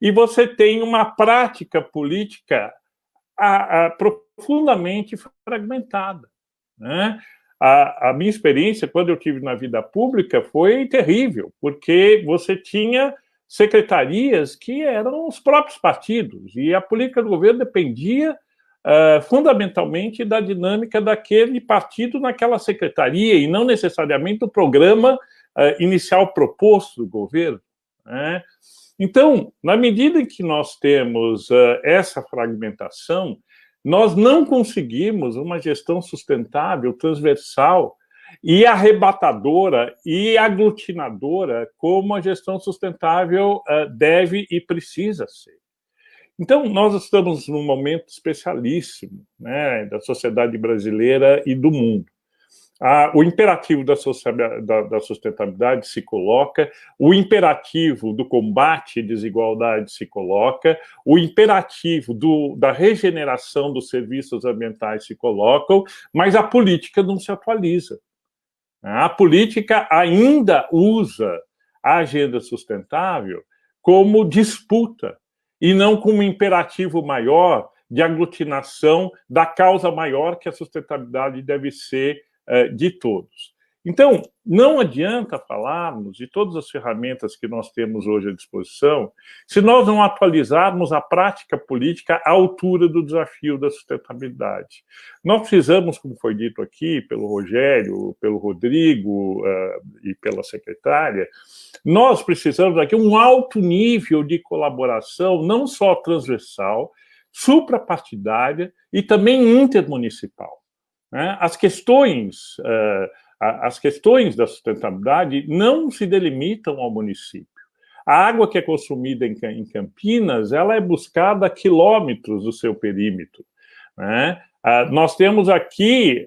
e você tem uma prática política profundamente fragmentada. A minha experiência, quando eu estive na vida pública, foi terrível, porque você tinha secretarias que eram os próprios partidos, e a política do governo dependia fundamentalmente da dinâmica daquele partido naquela secretaria, e não necessariamente do programa inicial proposto do governo. Então, na medida em que nós temos essa fragmentação, nós não conseguimos uma gestão sustentável, transversal e arrebatadora e aglutinadora como a gestão sustentável deve e precisa ser. Então, nós estamos num momento especialíssimo da sociedade brasileira e do mundo. O imperativo da sustentabilidade se coloca, o imperativo do combate à desigualdade se coloca, o imperativo da regeneração dos serviços ambientais se colocam, mas a política não se atualiza. A política ainda usa a agenda sustentável como disputa e não como imperativo maior de aglutinação da causa maior que a sustentabilidade deve ser de todos. Então, não adianta falarmos de todas as ferramentas que nós temos hoje à disposição se nós não atualizarmos a prática política à altura do desafio da sustentabilidade. Nós precisamos, como foi dito aqui pelo Rogério, pelo Rodrigo e pela secretária, nós precisamos aqui um alto nível de colaboração, não só transversal, suprapartidária e também intermunicipal. As questões da sustentabilidade não se delimitam ao município. A água que é consumida em Campinas, ela é buscada a quilômetros do seu perímetro. Nós temos aqui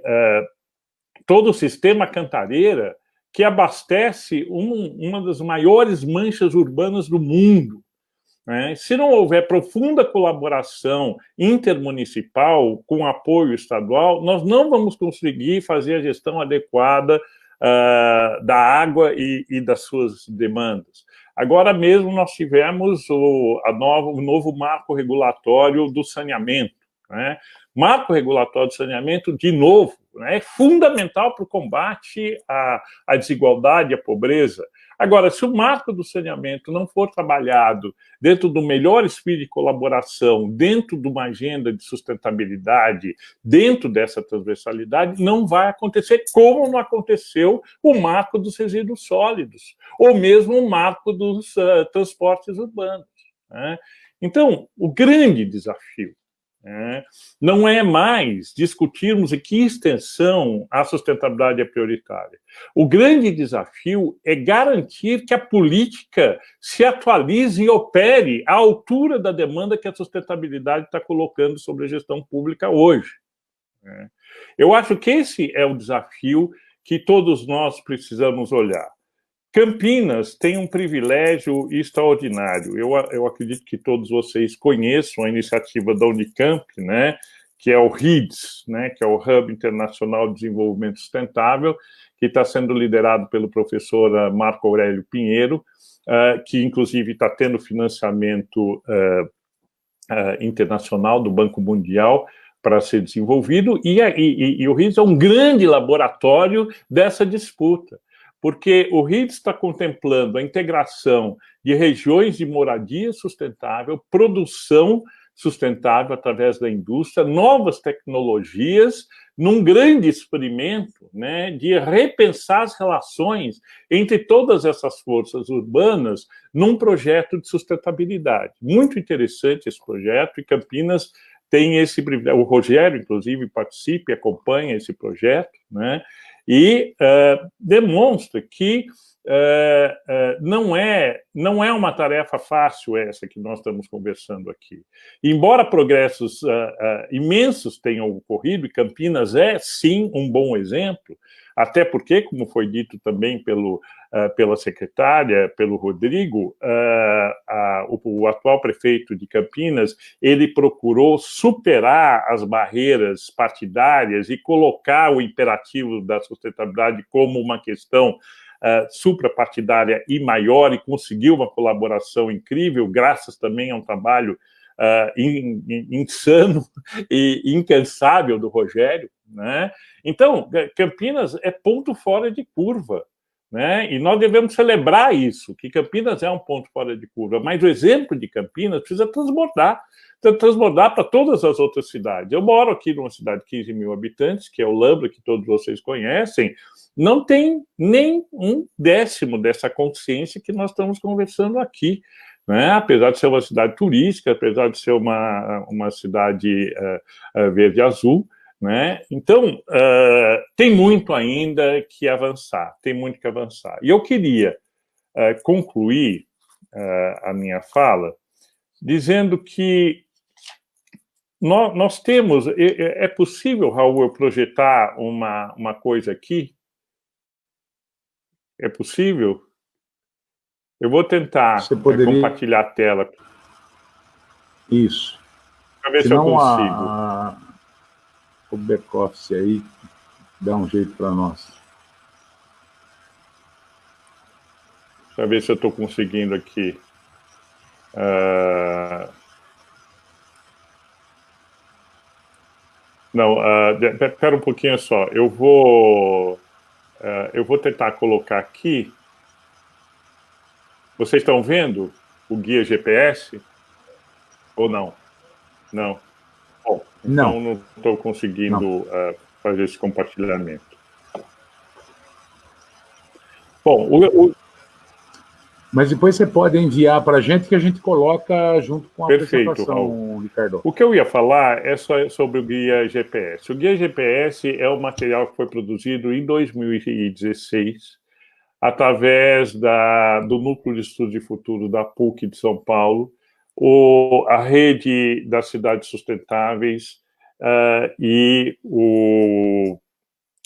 todo o sistema Cantareira, que abastece uma das maiores manchas urbanas do mundo. Se não houver profunda colaboração intermunicipal com apoio estadual, nós não vamos conseguir fazer a gestão adequada da água e das suas demandas. Agora mesmo nós tivemos o novo marco regulatório do saneamento, né? Marco regulatório do saneamento, de novo, né, é fundamental para o combate à desigualdade e à pobreza. Agora, se o marco do saneamento não for trabalhado dentro do melhor espírito de colaboração, dentro de uma agenda de sustentabilidade, dentro dessa transversalidade, não vai acontecer, como não aconteceu o marco dos resíduos sólidos, ou mesmo o marco dos transportes urbanos, né? Então, o grande desafio não é mais discutirmos em que extensão a sustentabilidade é prioritária. O grande desafio é garantir que a política se atualize e opere à altura da demanda que a sustentabilidade está colocando sobre a gestão pública hoje. Eu acho que esse é o desafio que todos nós precisamos olhar. Campinas tem um privilégio extraordinário. Eu acredito que todos vocês conheçam a iniciativa da Unicamp, né, que é o HIDS, né, que é o Hub Internacional de Desenvolvimento Sustentável, que está sendo liderado pelo professor Marco Aurélio Pinheiro, que inclusive está tendo financiamento internacional do Banco Mundial para ser desenvolvido, e o HIDS é um grande laboratório dessa disputa, porque o HIDS está contemplando a integração de regiões de moradia sustentável, produção sustentável através da indústria, novas tecnologias, num grande experimento, né, de repensar as relações entre todas essas forças urbanas num projeto de sustentabilidade. Muito interessante esse projeto, e Campinas tem esse privilégio. O Rogério, inclusive, participa e acompanha esse projeto, né? E demonstra que não é uma tarefa fácil essa que nós estamos conversando aqui. Embora progressos imensos tenham ocorrido, e Campinas é, sim, um bom exemplo, até porque, como foi dito também pela secretária, pelo Rodrigo, o atual prefeito de Campinas, ele procurou superar as barreiras partidárias e colocar o imperativo da sustentabilidade como uma questão suprapartidária e maior, e conseguiu uma colaboração incrível, graças também a um trabalho insano e incansável do Rogério, né? Então, Campinas é ponto fora de curva, né? E nós devemos celebrar isso, que Campinas é um ponto fora de curva, mas o exemplo de Campinas precisa transbordar para todas as outras cidades. Eu moro aqui numa cidade de 15 mil habitantes, que é o Lambra, que todos vocês conhecem, não tem nem 1/10 dessa consciência que nós estamos conversando aqui, né? Apesar de ser uma cidade turística, apesar de ser uma cidade verde-azul, né? Então, tem muito ainda que avançar, E eu queria concluir a minha fala dizendo que nós temos... É possível, Raul, eu projetar uma coisa aqui? É possível? Eu vou tentar compartilhar a tela. Isso. Para ver se eu consigo. O back-office aí dá um jeito para nós. Para ver se eu estou conseguindo aqui. Não, espera um pouquinho só. Eu vou tentar colocar aqui. Vocês estão vendo o guia GPS? Ou não? Não. Bom, então não estou conseguindo fazer esse compartilhamento. Bom, mas depois você pode enviar para a gente, que a gente coloca junto com a apresentação, Ricardo. O que eu ia falar é só sobre o guia GPS. O guia GPS é um material que foi produzido em 2016, através do Núcleo de Estudos de Futuro da PUC de São Paulo, a Rede das Cidades Sustentáveis e o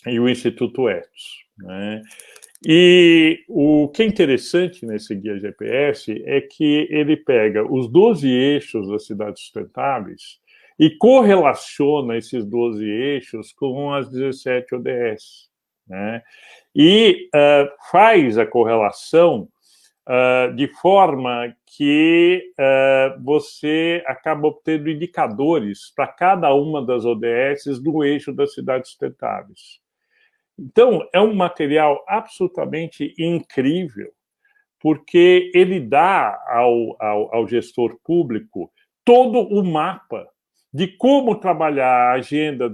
Instituto Ethos, né? E o que é interessante nesse guia GPS é que ele pega os 12 eixos das cidades sustentáveis e correlaciona esses 12 eixos com as 17 ODS. né? E faz a correlação de forma que você acaba obtendo indicadores para cada uma das ODSs no eixo das cidades sustentáveis. Então, é um material absolutamente incrível, porque ele dá ao gestor público todo o mapa de como trabalhar a agenda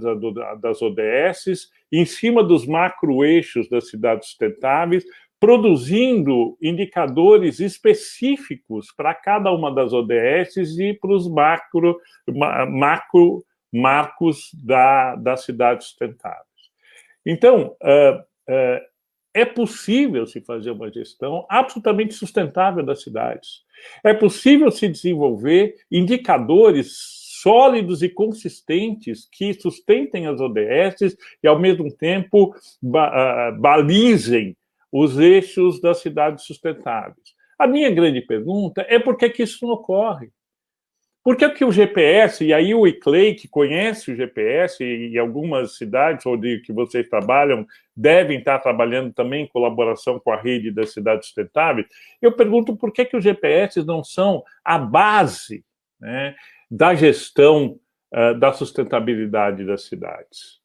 das ODSs em cima dos macroeixos das cidades sustentáveis, produzindo indicadores específicos para cada uma das ODSs e para os marcos das cidades sustentáveis. Então, é possível se fazer uma gestão absolutamente sustentável das cidades. É possível se desenvolver indicadores sólidos e consistentes que sustentem as ODSs e, ao mesmo tempo, balizem os eixos das cidades sustentáveis. A minha grande pergunta é por que isso não ocorre? Por que o GPS, e aí o ICLEI, que conhece o GPS, e algumas cidades onde que vocês trabalham devem estar trabalhando também em colaboração com a rede das cidades sustentáveis, eu pergunto por que os GPS não são a base, né, da gestão da sustentabilidade das cidades.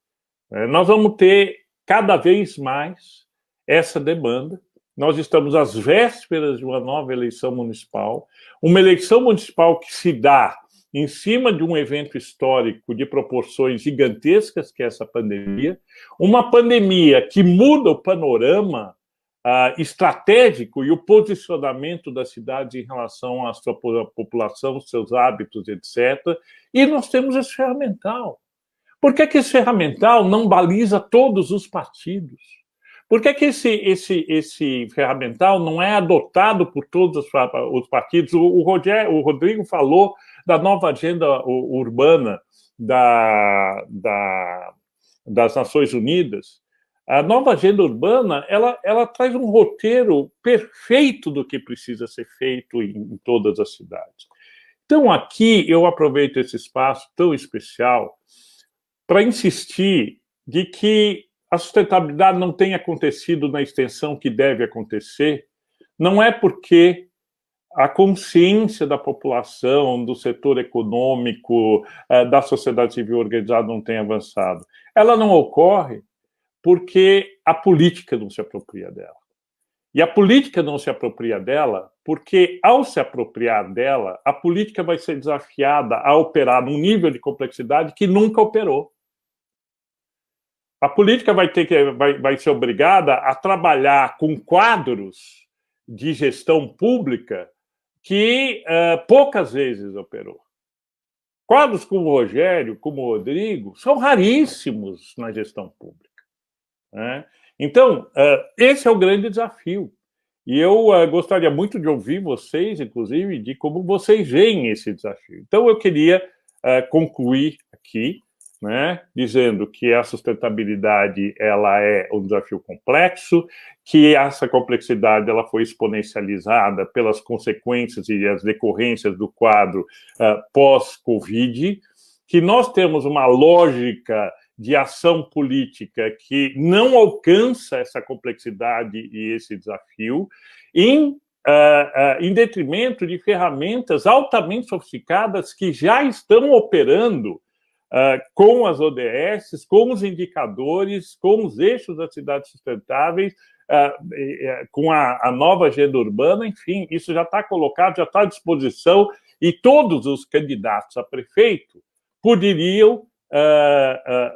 Nós vamos ter cada vez mais essa demanda. Nós estamos às vésperas de uma nova eleição municipal, uma eleição municipal que se dá em cima de um evento histórico de proporções gigantescas, que é essa pandemia, uma pandemia que muda o panorama estratégico e o posicionamento das cidades em relação à sua população, seus hábitos, etc. E nós temos esse ferramental. Por que esse ferramental não baliza todos os partidos? Por que esse ferramental não é adotado por todos os partidos? O Rodrigo falou da nova agenda urbana das Nações Unidas. A nova agenda urbana, ela traz um roteiro perfeito do que precisa ser feito em todas as cidades. Então, aqui, eu aproveito esse espaço tão especial para insistir de que a sustentabilidade não tem acontecido na extensão que deve acontecer, não é porque a consciência da população, do setor econômico, da sociedade civil organizada não tem avançado. Ela não ocorre porque a política não se apropria dela. E a política não se apropria dela porque, ao se apropriar dela, a política vai ser desafiada a operar num nível de complexidade que nunca operou. A política vai ser obrigada a trabalhar com quadros de gestão pública que poucas vezes operou. Quadros como o Rogério, como o Rodrigo, são raríssimos na gestão pública, né? Então, esse é o grande desafio. E eu gostaria muito de ouvir vocês, inclusive, de como vocês veem esse desafio. Então, eu queria concluir aqui, né, dizendo que a sustentabilidade ela é um desafio complexo, que essa complexidade ela foi exponencializada pelas consequências e as decorrências do quadro pós-Covid, que nós temos uma lógica de ação política que não alcança essa complexidade e esse desafio, em detrimento de ferramentas altamente sofisticadas que já estão operando com as ODSs, com os indicadores, com os eixos das cidades sustentáveis, com a nova agenda urbana, enfim, isso já está colocado, já está à disposição, e todos os candidatos a prefeito poderiam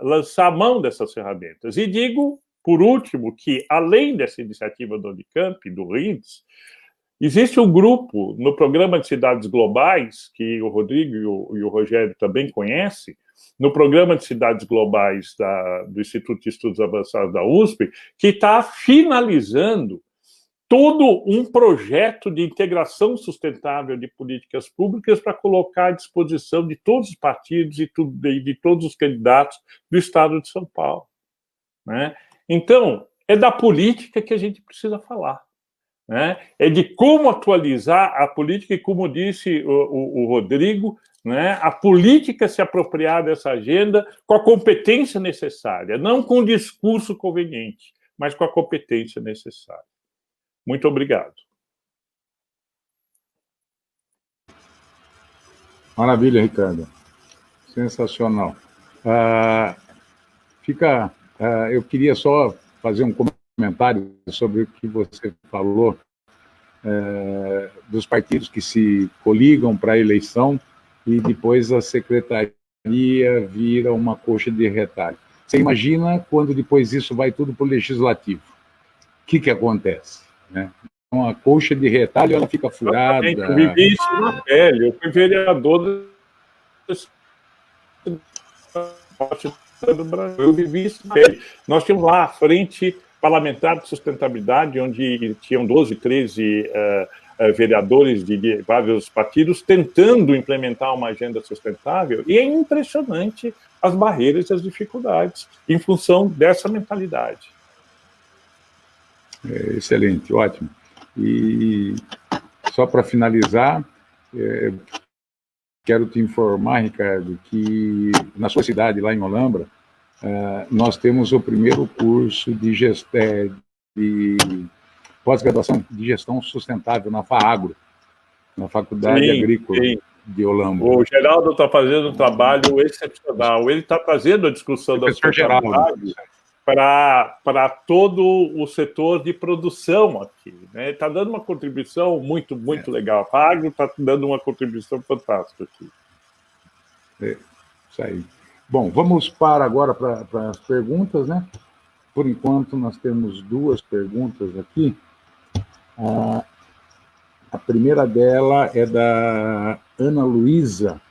lançar mão dessas ferramentas. E digo, por último, que além dessa iniciativa do Unicamp, do RINDS, existe um grupo no Programa de Cidades Globais, que o Rodrigo e o Rogério também conhecem, no Programa de Cidades Globais do Instituto de Estudos Avançados da USP, que está finalizando todo um projeto de integração sustentável de políticas públicas para colocar à disposição de todos os partidos e de todos os candidatos do Estado de São Paulo, né? Então, é da política que a gente precisa falar, né? É de como atualizar a política e, como disse o Rodrigo, né, a política se apropriar dessa agenda com a competência necessária, não com o discurso conveniente. mas com a competência necessária. Muito obrigado. Maravilha, Ricardo. Sensacional. Eu queria só fazer um comentário sobre o que você falou dos partidos que se coligam para a eleição e depois a secretaria vira uma coxa de retalho. Você imagina quando depois isso vai tudo para o legislativo? O que acontece? Né? Uma coxa de retalho, ela fica furada. Eu vivi isso na pele. Eu fui vereador do Brasil. Eu vivi isso na pele. Nós tínhamos lá a Frente Parlamentar de Sustentabilidade, onde tinham 12, 13 vereadores de vários partidos tentando implementar uma agenda sustentável, e é impressionante as barreiras e as dificuldades em função dessa mentalidade. Excelente, ótimo. E só para finalizar, quero te informar, Ricardo, que na sua cidade, lá em Olambra, nós temos o primeiro curso de pós-graduação de gestão sustentável na FAAGRO, na Faculdade Agrícola de Olambra. O Geraldo está fazendo um trabalho excepcional. Ele está trazendo a discussão da sustentabilidade para todo o setor de produção aqui. Né? Está dando uma contribuição muito, muito legal. A FAAGRO está dando uma contribuição fantástica aqui. Isso aí. Bom, vamos agora para as perguntas, né? Por enquanto, nós temos 2 perguntas aqui. A primeira dela é da Ana Luísa.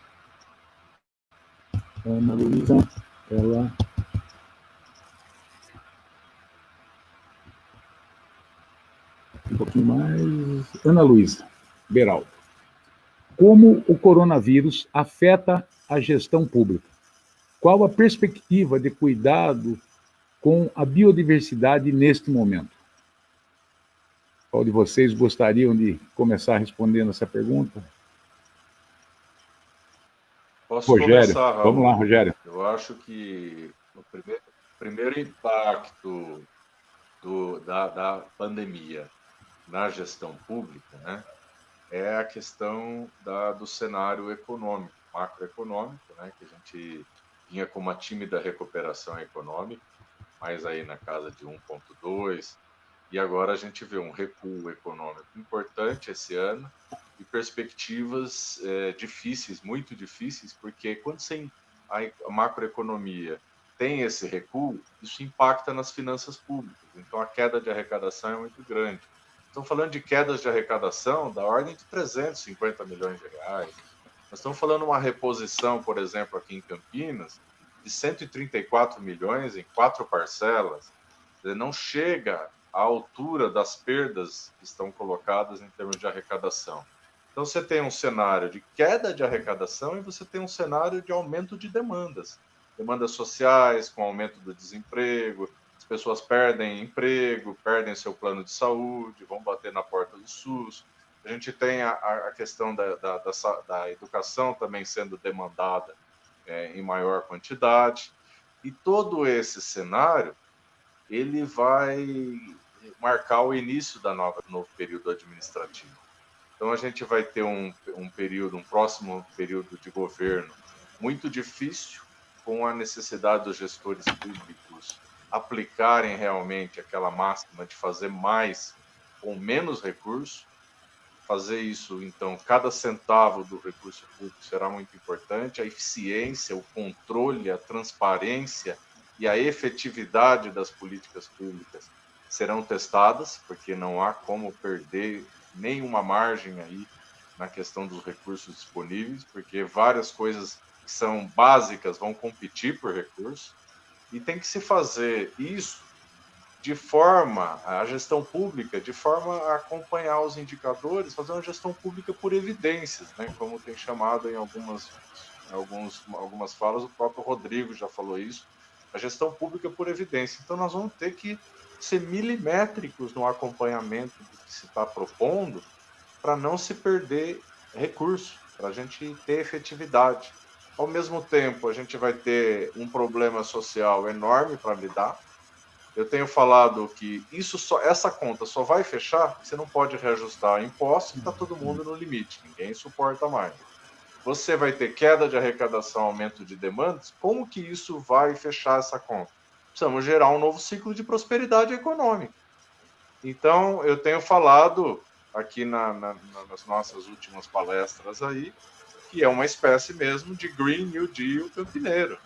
Ana Luísa, ela... Um pouquinho mais... Ana Luísa Beraldo. Como o coronavírus afeta a gestão pública? Qual a perspectiva de cuidado com a biodiversidade neste momento? Qual de vocês gostariam de começar respondendo essa pergunta? Posso Rogério, começar, Raul? Vamos lá, Rogério. Eu acho que o primeiro impacto da pandemia na gestão pública, né, é a questão do cenário econômico, macroeconômico, né, que a gente vinha com uma tímida recuperação econômica, mas aí na casa de 1,2%, e agora a gente vê um recuo econômico importante esse ano e perspectivas difíceis, muito difíceis, porque quando a macroeconomia tem esse recuo, isso impacta nas finanças públicas. Então, a queda de arrecadação é muito grande. Estamos falando de quedas de arrecadação da ordem de 350 milhões de reais. Nós estamos falando de uma reposição, por exemplo, aqui em Campinas, de 134 milhões em 4 parcelas. Não chega à altura das perdas que estão colocadas em termos de arrecadação. Então, você tem um cenário de queda de arrecadação e você tem um cenário de aumento de demandas. Demandas sociais, com aumento do desemprego, as pessoas perdem emprego, perdem seu plano de saúde, vão bater na porta do SUS. A gente tem a questão da educação também sendo demandada em maior quantidade. E todo esse cenário, ele vai marcar o início do novo período administrativo. Então, a gente vai ter um próximo período de governo muito difícil, com a necessidade dos gestores públicos aplicarem realmente aquela máxima de fazer mais com menos recurso. Fazer isso, então, cada centavo do recurso público será muito importante. A eficiência, o controle, a transparência e a efetividade das políticas públicas serão testadas, porque não há como perder nenhuma margem aí na questão dos recursos disponíveis, porque várias coisas que são básicas vão competir por recurso, e tem que se fazer isso a gestão pública, de forma a acompanhar os indicadores, fazer uma gestão pública por evidências, né, como tem chamado em algumas falas, o próprio Rodrigo já falou isso, a gestão pública por evidência. Então, nós vamos ter que ser milimétricos no acompanhamento do que se está propondo, para não se perder recurso, para a gente ter efetividade. Ao mesmo tempo, a gente vai ter um problema social enorme para lidar, Eu tenho falado que essa conta só vai fechar, você não pode reajustar impostos, está todo mundo no limite, ninguém suporta mais. Você vai ter queda de arrecadação, aumento de demandas, como que isso vai fechar essa conta? Precisamos gerar um novo ciclo de prosperidade econômica. Então, eu tenho falado aqui nas nossas últimas palestras aí, que é uma espécie mesmo de Green New Deal campineiro.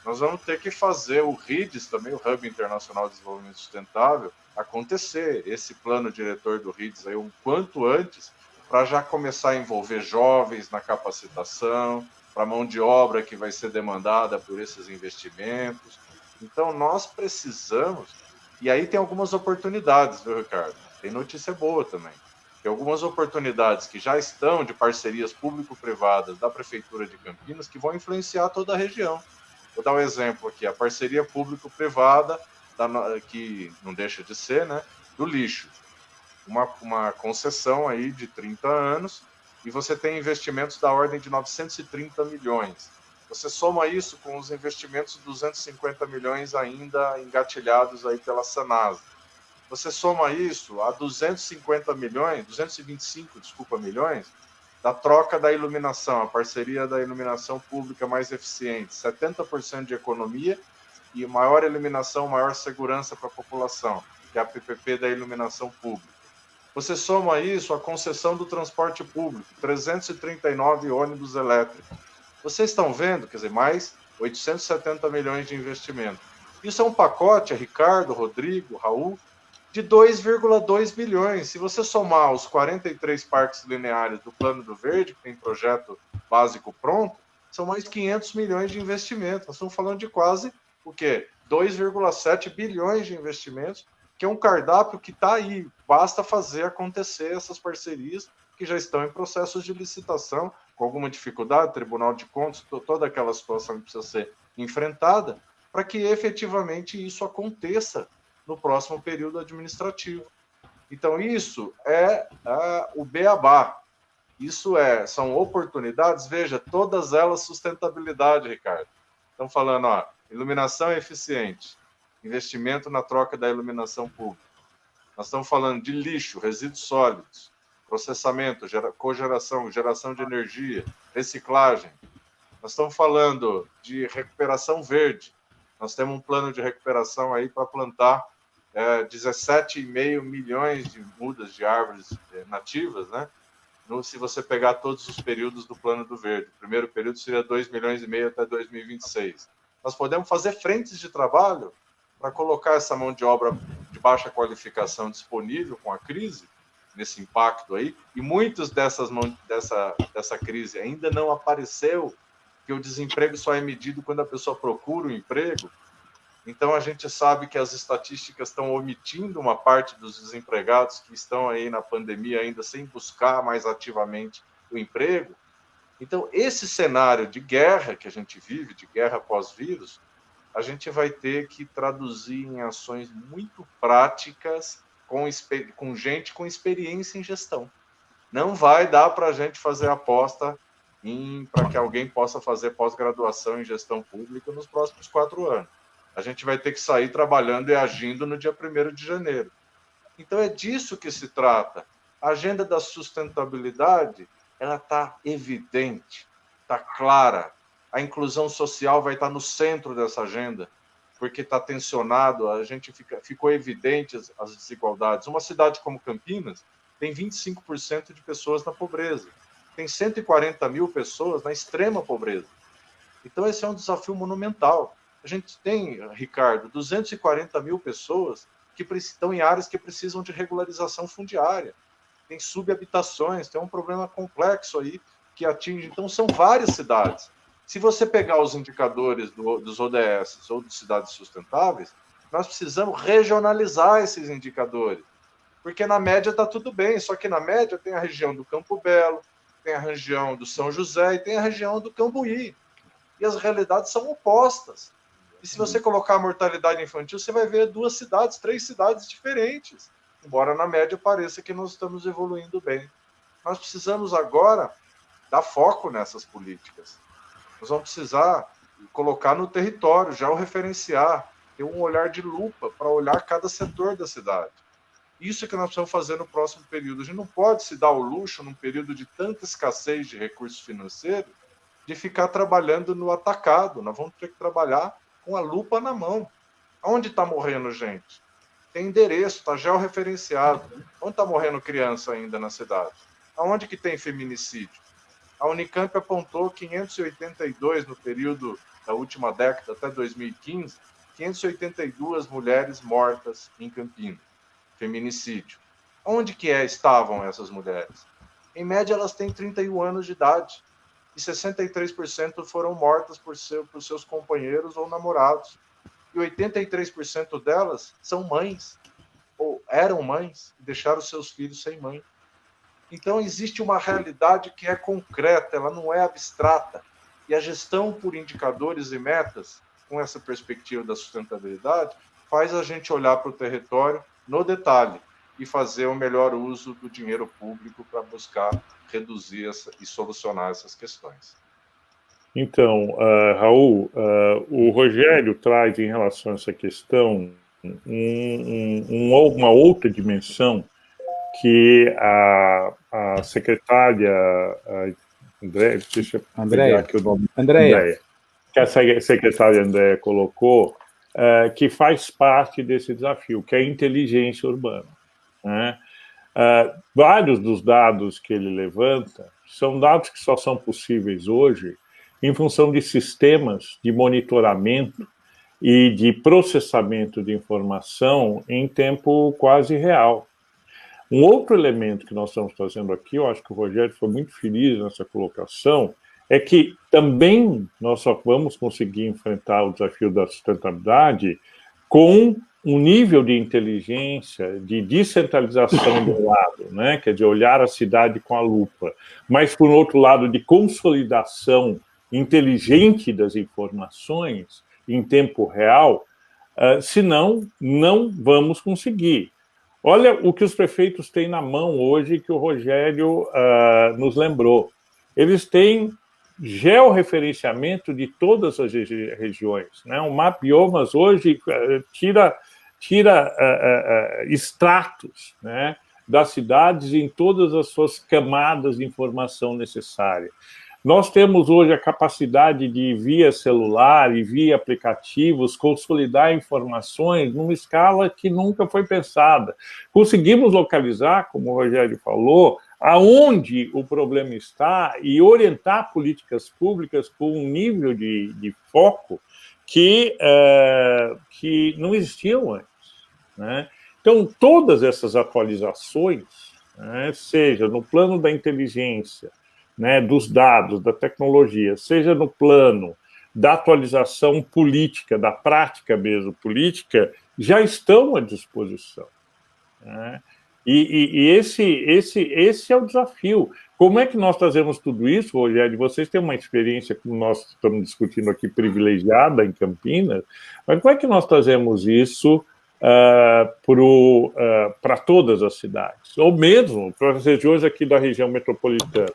Nós vamos ter que fazer o RIDES, também o Hub Internacional de Desenvolvimento Sustentável, acontecer. Esse plano diretor do RIDES aí, um quanto antes, para já começar a envolver jovens na capacitação, para a mão de obra que vai ser demandada por esses investimentos. Então, nós precisamos, e aí tem algumas oportunidades, viu, Ricardo? Tem notícia boa também. Tem algumas oportunidades que já estão de parcerias público-privadas da Prefeitura de Campinas que vão influenciar toda a região. Vou dar um exemplo aqui, a parceria público-privada, que não deixa de ser, né, do lixo. Uma concessão aí de 30 anos e você tem investimentos da ordem de 930 milhões. Você soma isso com os investimentos de 250 milhões ainda engatilhados aí pela Sanasa. Você soma isso a 225 milhões da troca da iluminação, a parceria da iluminação pública mais eficiente, 70% de economia e maior iluminação, maior segurança para a população, que é a PPP da iluminação pública. Você soma isso à concessão do transporte público, 339 ônibus elétricos. Vocês estão vendo, quer dizer, mais 870 milhões de investimento. Isso é um pacote, Ricardo, Rodrigo, Raul, de 2,2 bilhões. Se você somar os 43 parques lineares do Plano do Verde, que tem projeto básico pronto, são mais 500 milhões de investimentos. Nós estamos falando de quase, o quê? 2,7 bilhões de investimentos, que é um cardápio que está aí. Basta fazer acontecer essas parcerias que já estão em processos de licitação, com alguma dificuldade, Tribunal de Contas, toda aquela situação que precisa ser enfrentada, para que efetivamente isso aconteça no próximo período administrativo. Então, isso é o beabá. Isso são oportunidades, veja, todas elas sustentabilidade, Ricardo. Estão falando, iluminação eficiente, investimento na troca da iluminação pública. Nós estamos falando de lixo, resíduos sólidos, processamento, cogeração, geração de energia, reciclagem. Nós estamos falando de recuperação verde. Nós temos um plano de recuperação aí para plantar 17,5 milhões de mudas de árvores nativas, né? Se você pegar todos os períodos do Plano do Verde. O primeiro período seria 2,5 milhões até 2026. Nós podemos fazer frentes de trabalho para colocar essa mão de obra de baixa qualificação disponível com a crise, nesse impacto aí, e muitas dessa crise ainda não apareceu, porque o desemprego só é medido quando a pessoa procura um emprego. Então, a gente sabe que as estatísticas estão omitindo uma parte dos desempregados que estão aí na pandemia ainda sem buscar mais ativamente o emprego. Então, esse cenário de guerra que a gente vive, de guerra pós-vírus, a gente vai ter que traduzir em ações muito práticas com gente com experiência em gestão. Não vai dar para a gente fazer aposta para que alguém possa fazer pós-graduação em gestão pública nos próximos 4 anos. A gente vai ter que sair trabalhando e agindo no dia 1º de janeiro. Então, é disso que se trata. A agenda da sustentabilidade, ela está evidente, está clara. A inclusão social vai estar no centro dessa agenda, porque está tensionado, ficou evidente as desigualdades. Uma cidade como Campinas tem 25% de pessoas na pobreza, tem 140 mil pessoas na extrema pobreza. Então, esse é um desafio monumental. A gente tem, Ricardo, 240 mil pessoas que estão em áreas que precisam de regularização fundiária. Tem subhabitações, tem um problema complexo aí que atinge. Então, são várias cidades. Se você pegar os indicadores dos ODS ou de cidades sustentáveis, nós precisamos regionalizar esses indicadores. Porque na média está tudo bem, só que na média tem a região do Campo Belo, tem a região do São José e tem a região do Cambuí. E as realidades são opostas. E se você colocar a mortalidade infantil, você vai ver 2 cidades, 3 cidades diferentes. Embora na média pareça que nós estamos evoluindo bem. Nós precisamos agora dar foco nessas políticas. Nós vamos precisar colocar no território, já o referenciar. ter um olhar de lupa para olhar cada setor da cidade. Isso é que nós precisamos fazer no próximo período. A gente não pode se dar o luxo, num período de tanta escassez de recursos financeiros, de ficar trabalhando no atacado. Nós vamos ter que trabalhar com a lupa na mão. Onde está morrendo gente? Tem endereço, está georreferenciado. Onde está morrendo criança ainda na cidade? Aonde que tem feminicídio? A Unicamp apontou 582 no período da última década, até 2015, 582 mulheres mortas em Campinas. Feminicídio. Onde que estavam essas mulheres? Em média, elas têm 31 anos de idade. E 63% foram mortas por seus companheiros ou namorados. E 83% delas são mães, ou eram mães, e deixaram seus filhos sem mãe. Então, existe uma realidade que é concreta, ela não é abstrata. E a gestão por indicadores e metas, com essa perspectiva da sustentabilidade, faz a gente olhar para o território no detalhe e fazer o melhor uso do dinheiro público para buscar reduzir e solucionar essas questões. Então, Raul, o Rogério traz em relação a essa questão uma outra dimensão que a secretária Andréia, que a secretária Andréia colocou, que faz parte desse desafio, que é a inteligência urbana. Né? Vários dos dados que ele levanta são dados que só são possíveis hoje em função de sistemas de monitoramento e de processamento de informação em tempo quase real. Um outro elemento que nós estamos trazendo aqui, eu acho que o Rogério foi muito feliz nessa colocação, é que também nós só vamos conseguir enfrentar o desafio da sustentabilidade com um nível de inteligência, de descentralização do lado, né? Quer dizer, olhar a cidade com a lupa, mas, por outro lado, de consolidação inteligente das informações em tempo real, senão não vamos conseguir. Olha o que os prefeitos têm na mão hoje, que o Rogério nos lembrou. Eles têm georreferenciamento de todas as regiões. Né? O Mapbiomas hoje tira extratos, né, das cidades em todas as suas camadas de informação necessária. Nós temos hoje a capacidade de, via celular e via aplicativos, consolidar informações numa escala que nunca foi pensada. Conseguimos localizar, como o Rogério falou, aonde o problema está e orientar políticas públicas com um nível de foco que não existiam antes. Né? Então, todas essas atualizações, né, seja no plano da inteligência, né, dos dados, da tecnologia, seja no plano da atualização política, da prática mesmo política, já estão à disposição. Né? E esse é o desafio. Como é que nós trazemos tudo isso, Rogério? Vocês têm uma experiência, como nós estamos discutindo aqui, privilegiada em Campinas, mas como é que nós trazemos isso para todas as cidades? Ou mesmo para as regiões aqui da região metropolitana?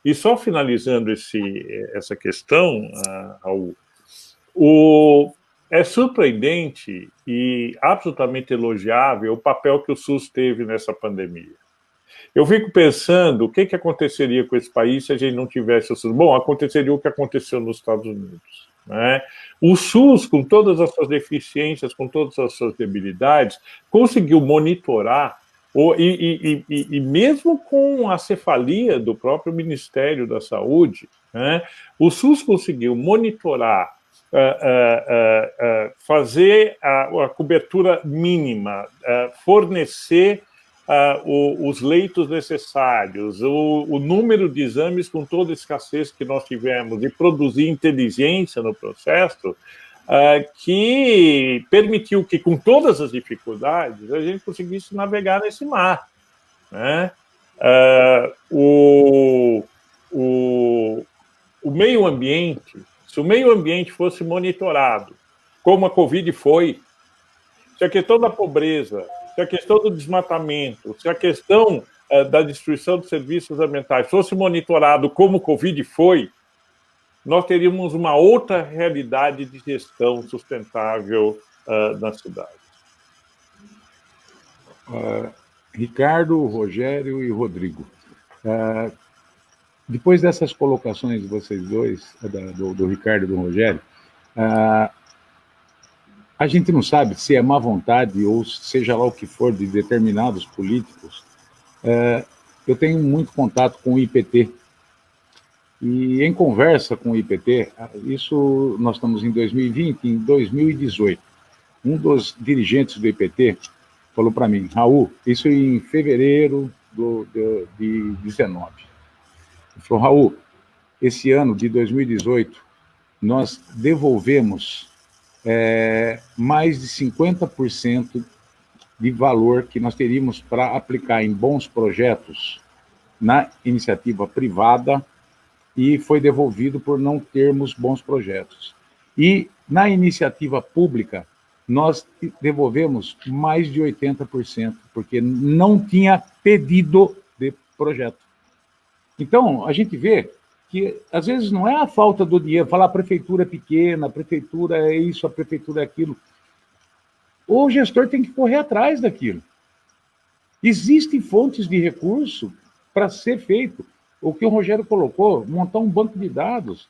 E só finalizando essa questão, Raul, é surpreendente e absolutamente elogiável o papel que o SUS teve nessa pandemia. Eu fico pensando o que aconteceria com esse país se a gente não tivesse o SUS. Bom, aconteceria o que aconteceu nos Estados Unidos. Né? O SUS, com todas as suas deficiências, com todas as suas debilidades, conseguiu monitorar, e mesmo com a cefalia do próprio Ministério da Saúde, né, o SUS conseguiu monitorar, fazer a cobertura mínima, fornecer os leitos necessários, o número de exames com toda a escassez que nós tivemos e produzir inteligência no processo, que permitiu que, com todas as dificuldades, a gente conseguisse navegar nesse mar. Né? O meio ambiente, se o meio ambiente fosse monitorado, como a Covid foi, se a questão da pobreza, se a questão do desmatamento, se a questão da destruição dos serviços ambientais fosse monitorado como o Covid foi, nós teríamos uma outra realidade de gestão sustentável na cidade. Ricardo, Rogério e Rodrigo. Depois dessas colocações de vocês dois, do Ricardo e do Rogério, a gente não sabe se é má vontade ou seja lá o que for de determinados políticos. Eu tenho muito contato com o IPT, e em conversa com o IPT, isso nós estamos em 2020, em 2018, um dos dirigentes do IPT falou para mim, Raul, isso em fevereiro de 19. Ele falou, Raul, esse ano de 2018, nós devolvemos mais de 50% de valor que nós teríamos para aplicar em bons projetos na iniciativa privada e foi devolvido por não termos bons projetos. E na iniciativa pública, nós devolvemos mais de 80%, porque não tinha pedido de projeto. Então, a gente vê que, às vezes, não é a falta do dinheiro, falar a prefeitura é pequena, a prefeitura é isso, a prefeitura é aquilo. O gestor tem que correr atrás daquilo. Existem fontes de recurso para ser feito. O que o Rogério colocou, montar um banco de dados.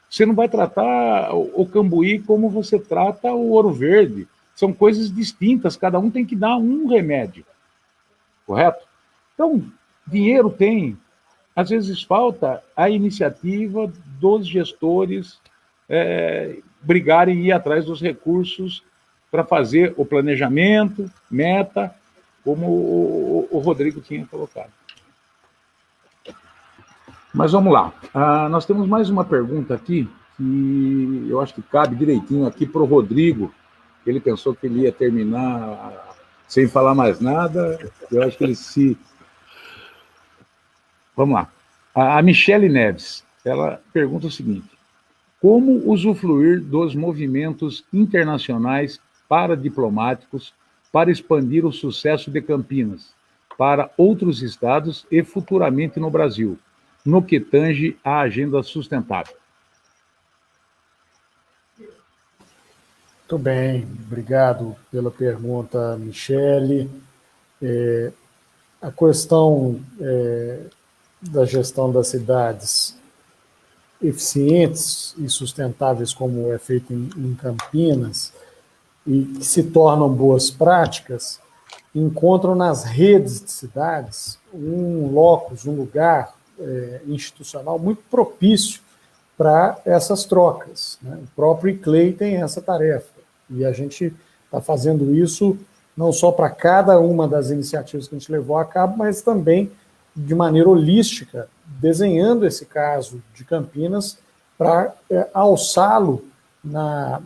Você não vai tratar o cambuí como você trata o ouro verde. São coisas distintas, cada um tem que dar um remédio. Correto? Então, dinheiro tem. Às vezes falta a iniciativa dos gestores brigarem e ir atrás dos recursos para fazer o planejamento, meta, como o Rodrigo tinha colocado. Mas vamos lá. Nós temos mais uma pergunta aqui, que eu acho que cabe direitinho aqui para o Rodrigo. Ele pensou que ele ia terminar sem falar mais nada. Eu acho que ele se... Vamos lá. A Michele Neves, ela pergunta o seguinte, como usufruir dos movimentos internacionais paradiplomáticos para expandir o sucesso de Campinas para outros estados e futuramente no Brasil, no que tange à agenda sustentável? Muito bem, obrigado pela pergunta, Michele. A questão da gestão das cidades eficientes e sustentáveis, como é feito em Campinas, e que se tornam boas práticas, encontram nas redes de cidades um locus, um lugar institucional muito propício para essas trocas, né? O próprio ICLEI tem essa tarefa, e a gente está fazendo isso não só para cada uma das iniciativas que a gente levou a cabo, mas também de maneira holística, desenhando esse caso de Campinas para alçá-lo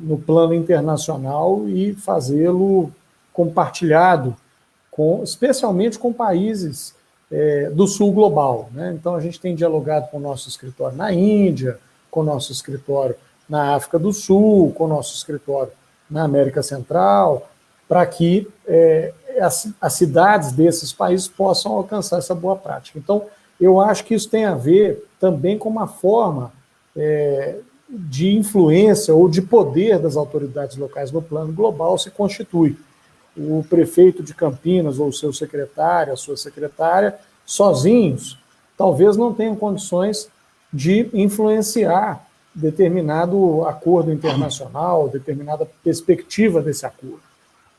no plano internacional e fazê-lo compartilhado, especialmente com países do sul global, né? Então, a gente tem dialogado com o nosso escritório na Índia, com o nosso escritório na África do Sul, com o nosso escritório na América Central, para que as cidades desses países possam alcançar essa boa prática. Então, eu acho que isso tem a ver também com uma forma de influência ou de poder das autoridades locais no plano global se constitui. O prefeito de Campinas ou o seu secretário, a sua secretária, sozinhos, talvez não tenham condições de influenciar determinado acordo internacional, determinada perspectiva desse acordo.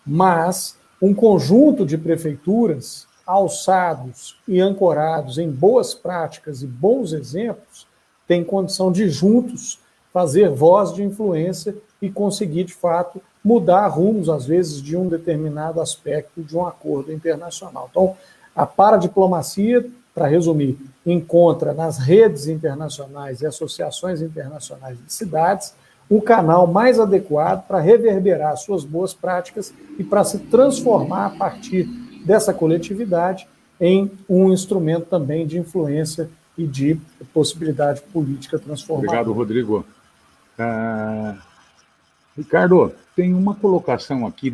Mas um conjunto de prefeituras alçados e ancorados em boas práticas e bons exemplos tem condição de, juntos, fazer voz de influência e conseguir, de fato, mudar rumos, às vezes, de um determinado aspecto de um acordo internacional. Então, a paradiplomacia, para resumir, encontra nas redes internacionais e associações internacionais de cidades o canal mais adequado para reverberar suas boas práticas e para se transformar a partir dessa coletividade em um instrumento também de influência e de possibilidade política transformadora. Obrigado, Rodrigo. Ricardo, tem uma colocação aqui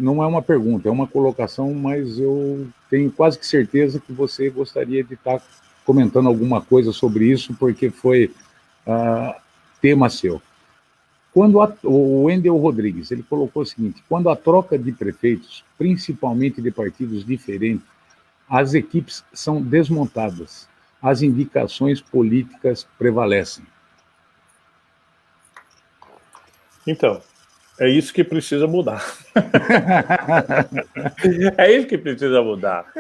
não é uma pergunta, é uma colocação, mas eu tenho quase que certeza que você gostaria de estar comentando alguma coisa sobre isso, porque foi tema seu. O Wendel Rodrigues, ele colocou o seguinte: quando a troca de prefeitos, principalmente de partidos diferentes, as equipes são desmontadas, as indicações políticas prevalecem. Então, é isso que precisa mudar. É isso que precisa mudar.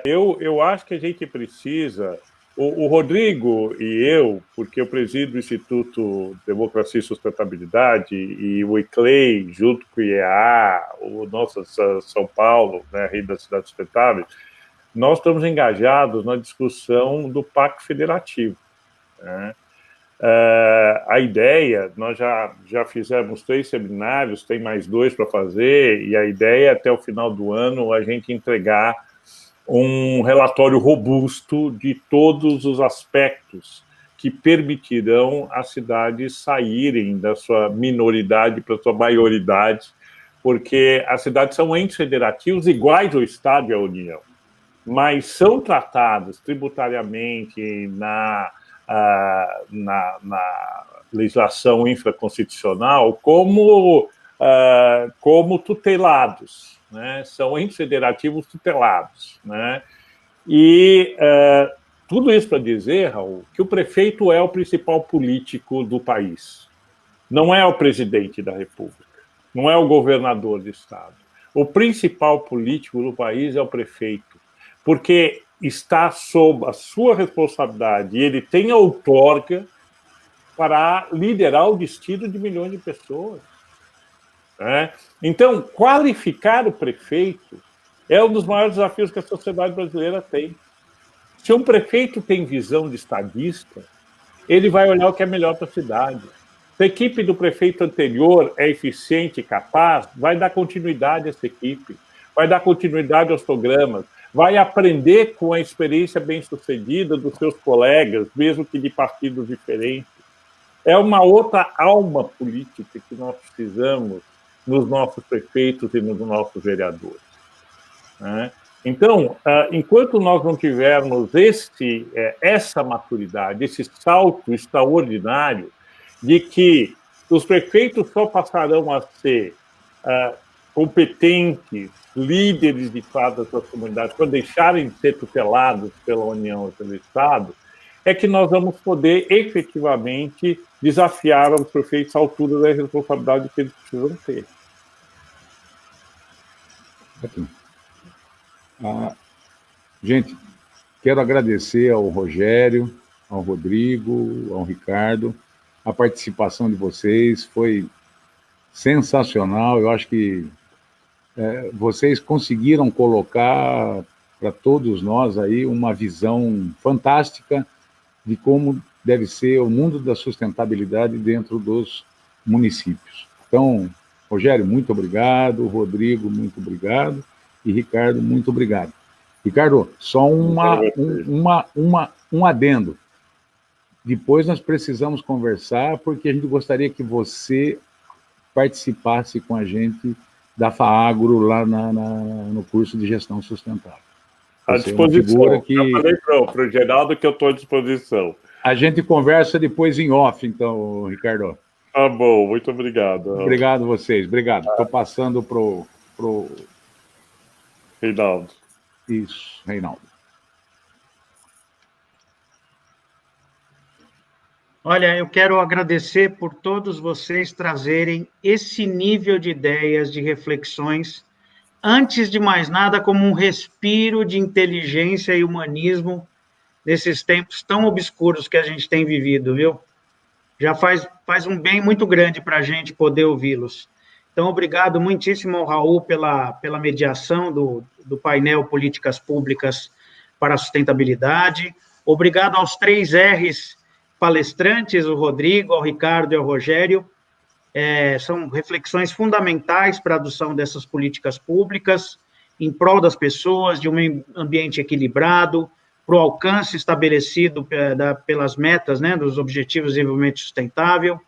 Eu acho que a gente precisa... O Rodrigo e eu, porque eu presido o Instituto Democracia e Sustentabilidade, e o ICLEI, junto com o IEA, o nosso São Paulo, né, Rede da Cidade Sustentável, nós estamos engajados na discussão do Pacto Federativo, né? A ideia, nós já fizemos 3 seminários, tem mais 2 para fazer, e a ideia é, até o final do ano, a gente entregar um relatório robusto de todos os aspectos que permitirão as cidades saírem da sua minoridade para a sua maioridade, porque as cidades são entes federativos iguais ao Estado e à União, mas são tratadas tributariamente na legislação infraconstitucional como tutelados, né? São entes federativos tutelados, né? E tudo isso para dizer, Raul, que o prefeito é o principal político do país. Não é o presidente da República, não é o governador do estado. O principal político do país é o prefeito, porque está sob a sua responsabilidade e ele tem a outorga para liderar o destino de milhões de pessoas, né? Então, qualificar o prefeito é um dos maiores desafios que a sociedade brasileira tem. Se um prefeito tem visão de estadista, ele vai olhar o que é melhor para a cidade. Se a equipe do prefeito anterior é eficiente e capaz, vai dar continuidade a essa equipe, vai dar continuidade aos programas, vai aprender com a experiência bem-sucedida dos seus colegas, mesmo que de partidos diferentes. É uma outra alma política que nós precisamos nos nossos prefeitos e nos nossos vereadores, né? Então, enquanto nós não tivermos essa maturidade, esse salto extraordinário de que os prefeitos só passarão a ser competentes, líderes de fato das suas comunidades, quando deixarem de ser tutelados pela União e pelo Estado, é que nós vamos poder efetivamente desafiar os prefeitos à altura da responsabilidade que eles precisam ter. Gente, quero agradecer ao Rogério, ao Rodrigo, ao Ricardo, a participação de vocês foi sensacional. Eu acho que vocês conseguiram colocar para todos nós aí uma visão fantástica de como deve ser o mundo da sustentabilidade dentro dos municípios. Então, Rogério, muito obrigado, Rodrigo, muito obrigado, e Ricardo, muito obrigado. Ricardo, só um adendo. Depois nós precisamos conversar, porque a gente gostaria que você participasse com a gente da FAAGRO lá no curso de gestão sustentável. À disposição. Eu falei para o Geraldo que eu estou à disposição. A gente conversa depois em off, então, Ricardo. Tá bom, muito obrigado. Obrigado a vocês, obrigado. Estou passando pro Reinaldo. Isso, Reinaldo. Olha, eu quero agradecer por todos vocês trazerem esse nível de ideias, de reflexões, antes de mais nada, como um respiro de inteligência e humanismo nesses tempos tão obscuros que a gente tem vivido, viu? Já faz um bem muito grande para a gente poder ouvi-los. Então, obrigado muitíssimo ao Raul pela mediação do painel Políticas Públicas para a Sustentabilidade. Obrigado aos 3 R's palestrantes, o Rodrigo, ao Ricardo e ao Rogério. São reflexões fundamentais para a adoção dessas políticas públicas, em prol das pessoas, de um ambiente equilibrado, para o alcance estabelecido pelas metas, né, dos Objetivos de Desenvolvimento Sustentável.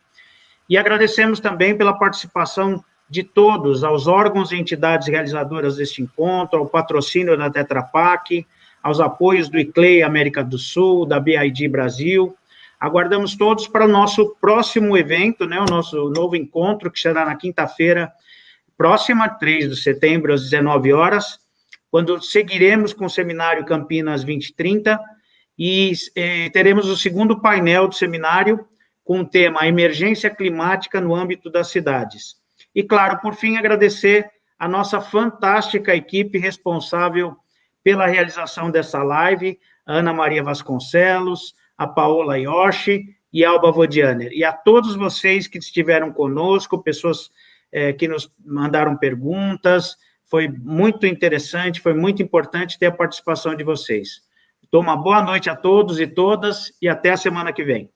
E agradecemos também pela participação de todos, aos órgãos e entidades realizadoras deste encontro, ao patrocínio da Tetra Pak, aos apoios do ICLEI América do Sul, da BID Brasil, Aguardamos todos para o nosso próximo evento, né, o nosso novo encontro, que será na quinta-feira próxima, 3 de setembro, às 19 horas, quando seguiremos com o seminário Campinas 2030, e teremos o segundo painel do seminário, com o tema Emergência Climática no âmbito das cidades. E, claro, por fim, agradecer a nossa fantástica equipe responsável pela realização dessa live, a Ana Maria Vasconcelos, a Paola Yoshi e a Alba Vodianer. E a todos vocês que estiveram conosco, pessoas que nos mandaram perguntas, foi muito interessante, foi muito importante ter a participação de vocês. Então, uma boa noite a todos e todas, e até a semana que vem.